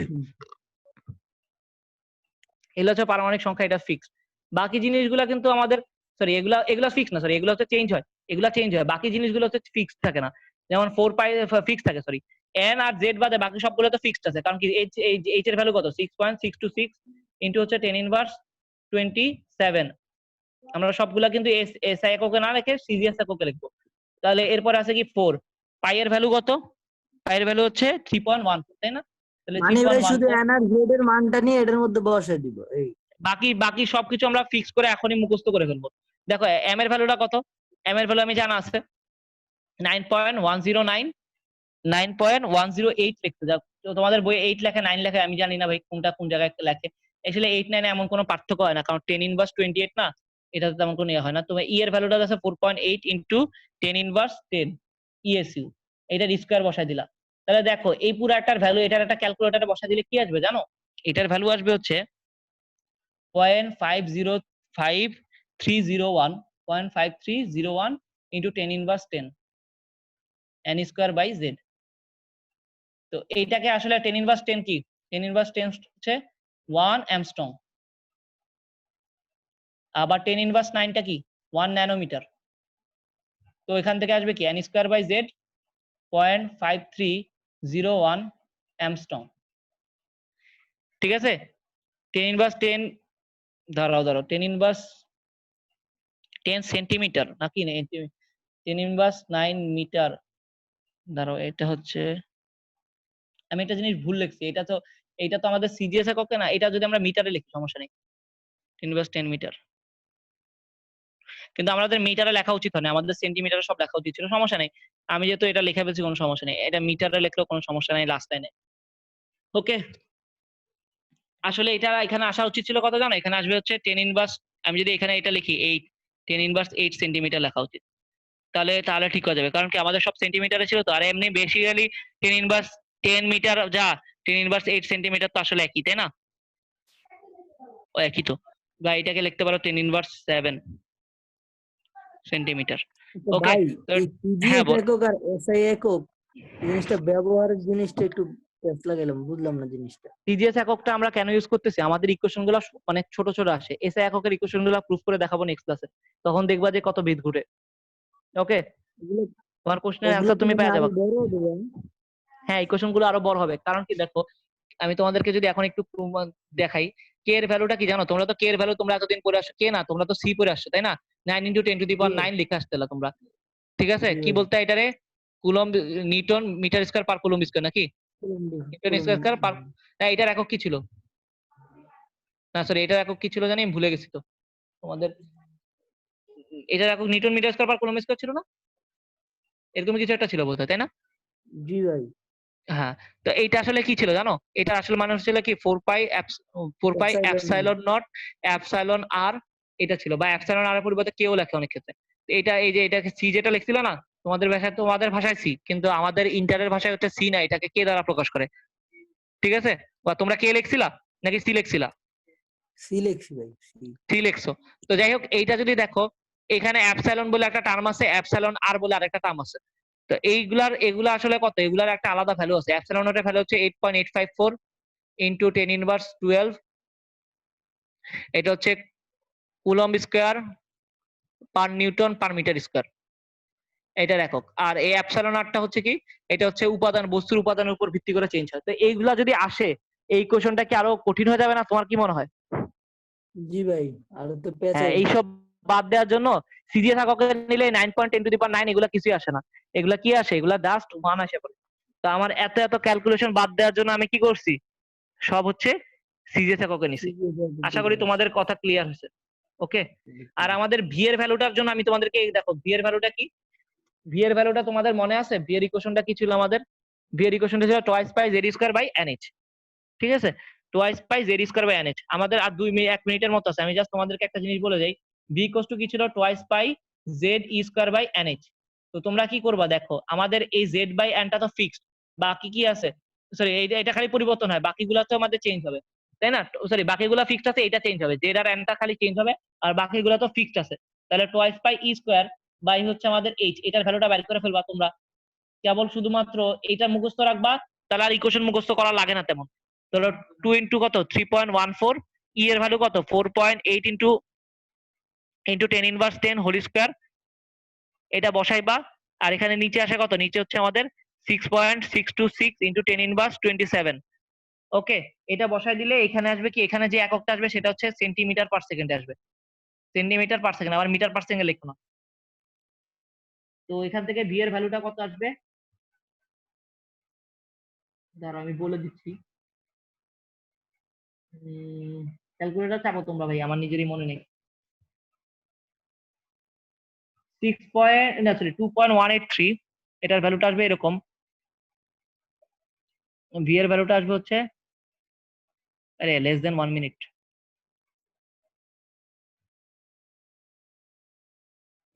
এগুলো হচ্ছে পারমাণবিক সংখ্যা, এটা ফিক্সড। বাকি জিনিসগুলো কিন্তু আমাদের, সরি এগুলা এগুলা ফিক্স না, সরি এগুলো হচ্ছে চেঞ্জ হয়, এগুলা চেঞ্জ হয়, বাকি জিনিসগুলো হচ্ছে ফিক্সড থাকে না। যেমন 4 পাই ফিক্স থাকে, সরি এন আর জেড বাদে বাকি সবগুলো তো ফিক্সড আছে। কারণ কি এইচ এর ভ্যালু কত, 6.626 ইনটু হচ্ছে 10 ইনভার্স 27। আমরা সবগুলা কিন্তু এসআই এককে না রেখে সিজিএস এককে লিখবো। তাহলে এরপর আছে কি 4 পাই এর ভ্যালু কত, পাই এর ভ্যালু হচ্ছে 3.14, তাই না? তাহলে মানে ভাই শুধু 3.14, এন আর জেড এর মানটা নিয়ে এটার মধ্যে বসে দিব এই। বাকি বাকি সবকিছু আমরা ফিক্স করে এখনই মুখস্থ করে ফেলবো। দেখো এম এর ভ্যালুটা কত, এম এর ভ্যালু আমি জানা আছে 9.109, 9.108 লিখতে যাও। তো তোমাদের বইয়ে 8 লেখে 9 লেখে, আমি জানি না ভাই কোনটা কোন জায়গায় লেখে। আসলে 8 9 এমন কোনো পার্থক্য হয় না, কারণ 10 ইনভার্স 28 না, এটাতে তেমন কোনো ইয়ে হয় না। তোমার ই এর ভ্যালুটা আছে 4.8 ইনটু 10 ইনভার্স 10 ইএসইউ, এটার স্কয়ার বসাই দিলা। তাহলে দেখো এই পুরো একটার ভ্যালু এটার একটা ক্যালকুলেটরে বসাই দিলে কি আসবে জানো, এটার ভ্যালু আসবে হচ্ছে 0.5301 into 10 inverse 10 n square by Z. তো এইটাকে আসলে 10 ইনভার্স 10 কি, 10 ইনভার্স 10 হচ্ছে 1 অ্যামস্ট্রং, আবার 10 ইনভার্স 9 টা কি 1 ন্যানোমিটার। তো এখান থেকে আসবে কি n square by Z 0.5301 angstrom. ঠিক আছে, 10 ইনভার্স 10, দাঁড়াও 10 ইনভার্স 10 সেন্টিমিটার নাকি 10 ইনভার্স 9 মিটার, দাঁড়াও এটা হচ্ছে, আমি একটা জিনিস ভুল লিখছি, এটা তো আমাদের সিজিএস এককে না, এটা যদি আমরা মিটারে লিখি সমস্যা নেই, 10 ইনভার্স 10 মিটার। কিন্তু আমাদের মিটারে লেখা উচিত হয় না, আমাদের সেন্টিমিটারে সব লেখা উচিত ছিল, সমস্যা নেই। আমি যেহেতু এটা লিখে ফেলছি কোনো সমস্যা নেই, এটা মিটারে লিখলেও কোনো সমস্যা নেই লাস্ট লাইনে। ওকে, আসলে এটা এখানে আসা উচিত ছিল কত জানো, এখানে আসবে হচ্ছে 10 ইনভার্স, আমি যদি এখানে এটা লিখি 8, 10 ইনভার্স 8 সেন্টিমিটার লেখা উচিত, তাহলে তাহলে ঠিক হয়ে যাবে। কারণ কি আমাদের সব সেন্টিমিটারে ছিল তো, আর এমনি বেসিক্যালি 10 ইনভার্স 10 মিটার যা 10 ইনভার্স 8 সেন্টিমিটার তো আসলে একই, তাই না? ও একই তো, বা এটাকে লিখতে পারো 10 ইনভার্স 7 সেন্টিমিটার। তো ওকে, ভাই তো এই হ্যাঁ সিজিএস একক আর এসআই একক জিনিসটা ব্যবহারের জিনিসটা একটু পেঁচ লাগাইলাম, বুঝলাম না জিনিসটা। সিজিএস এককটা আমরা কেন ইউজ করতেছি, আমাদের ইকুয়েশন গুলো অনেক ছোট ছোট আসে, এসআই এককের ইকুয়েশন গুলো প্রুফ করে দেখাবো নেক্সট ক্লাসে, তখন দেখবা যে কত ভিত ঘুরে। ওকে, এগুলো তোমার কোশ্চেনের এগুলো অ্যান্সার কি তুমি মানে পেয়ে আরো যাবে। বড় দেবেন? হ্যাঁ, ইকুয়েশন গুলো আরো বড় হবে, কারণ কি দেখো আমি তোমাদেরকে যদি এখন একটু দেখাই, কে এর ভ্যালুটা কি জানো, তোমরা তো কে এর ভ্যালু তোমরা এতদিন পড়ে আসছো, কে না তোমরা তো সি পড়ে আসছো, তাই না? 9 ইনটু 10 টু দি পাওয়ার 9 লিখে আসতে তোমরা, ঠিক আছে? কি বলতে এটারে, coulomb newton metre square per coulomb square নাকি, নিউটন স্কয়ার পার, না এটার একক কি ছিল, না সরি এটার একক কি ছিল জানি আমি ভুলে গেছি তো তোমাদের, এটার একক newton metre square per coulomb square ছিল না, এরকম কিছু একটা ছিল বোধহয়, তাই না? জি ভাই। হ্যাঁ, তো এইটা আসলে কি ছিল জানো, এটা আসলে মানে ছিল কি 4 পাই এপসাইলন নট এপসাইলন আর, এটা ছিল, বা এপসাইলন আর এর পরিবর্তে কেউ লেখে অনেক ক্ষেত্রে। এটা এই যে এটাকে সি যেটা লিখছিল না, তোমাদের ভাষায় সি, কিন্তু আমাদের ইন্টারের ভাষায় হচ্ছে সি না, এটাকে কে দ্বারা প্রকাশ করে, ঠিক আছে? বা তোমরা কে লিখছিলা নাকি সি লিখছিলা? সি লেখছি ভাই, সি। সি লিখছো। তো যাই হোক এইটা যদি দেখো, এখানে অ্যাপসাইলন বলে একটা টার্ম আছে, অ্যাপসাইলন আর বলে আরেকটা টার্ম আছে। তো এগুলা আসলে কত, এগুলার একটা আলাদা ভ্যালু আছে। অ্যাপসাইলনের ভ্যালু হচ্ছে 8.854 ইন্টু 10^12। এটা হচ্ছে coulomb square per newton per metre square, এটার একক। আর এই অ্যাপসাইলন আরটা হচ্ছে কি, এটা হচ্ছে উপাদান, বস্তুর উপাদানের উপর ভিত্তি করে চেঞ্জ হয়। তো এইগুলা যদি আসে, এই কোশ্চেনটা কি আরো কঠিন হয়ে যাবে না, তোমার কি মনে হয়? জি ভাই, আর তো পেঁচে হ্যাঁ, এইসব বাদ দেওয়ার জন্য সিজিএস এককে নিলে 9.10⁹ এগুলা কিছুই আসে না। এগুলা কি আসে, এগুলা জাস্ট 1 আসে পড়ে। তো আমার এত এত ক্যালকুলেশন বাদ দেওয়ার জন্য আমি কি করছি, সব হচ্ছে সিজিএস এককে নিছি। আশা করি তোমাদের কথা ক্লিয়ার হয়েছে। ওকে। আর আমাদের ভি এর ভ্যালুটার জন্য আমি তোমাদেরকে দেখো, ভি এর ভ্যালুটা কি, ভি এর ভ্যালুটা তোমাদের মনে আছে? ভি এর ইকুয়েশনটা কি ছিল আমাদের? ভি এর ইকুয়েশনটা ছিল twice pi Z square by NH. ঠিক আছে, twice pi Z square by NH. আমাদের আর 1 মিনিটের মতো আছে, আমি জাস্ট তোমাদেরকে একটা জিনিস বলে যাই। ভি ইকুয়ালস টু কি ছিল? Twice pi Z e square by NH. তো তোমরা কি করবা দেখো, আমাদের এই জেড বাই এনটা তো ফিক্সড, বাকি কি আছে, সরি এটা খালি পরিবর্তন হয়, বাকিগুলো তো আমাদের চেঞ্জ হবে, তাই না? সরি, বাকিগুলো ফিক্সড আছে, এটা চেঞ্জ হবে, জেড আর এনটা খালি চেঞ্জ হবে, আর বাকিগুলো তো ফিক্সড আছে। তাহলে twice pi e square by হচ্ছে আমাদের এইচ, এটার ভ্যালুটা বের করে ফেলবা তোমরা। কেবল শুধুমাত্র এটা মুখস্থ রাখবা, তাহলে আর ইকুয়েশন মুখস্থ করা লাগে না তেমন। ধরো 2 ইন্টু কত 3.14, ই এর ভ্যালু কত 4.8 ইন্টু 10^10 হোল স্কয়ার, এটা বসাইবা। আর এখানে নিচে আসে কত, নিচে হচ্ছে আমাদের 6.626 ইন্টু 10^27। ওকে, এটা বসাই দিলে এখানে আসবে কি, এখানে যে এককটা আসবে সেটা হচ্ছে সেন্টিমিটার পার সেকেন্ডে আসবে, সেন্টিমিটার পার সেকেন্ড, আবার মিটার পার সেকেন্ডে লিখো না। তো এখান থেকে ভি এর ভ্যালুটা কত আসবে, দাঁড়াও আমি বলে দিচ্ছি। ক্যালকুলেটর চাপো তোমরা ভাই, আমার নিজেরই মনে নেই। 2.183, এটার ভ্যালুটা আসবে এরকম। ভি এর ভ্যালুটা আসবে হচ্ছে, আরে লেস দেন 1 মিনিট।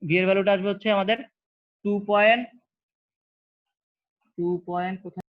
ভি এর ভ্যালুটা আসবে হচ্ছে আমাদের 2.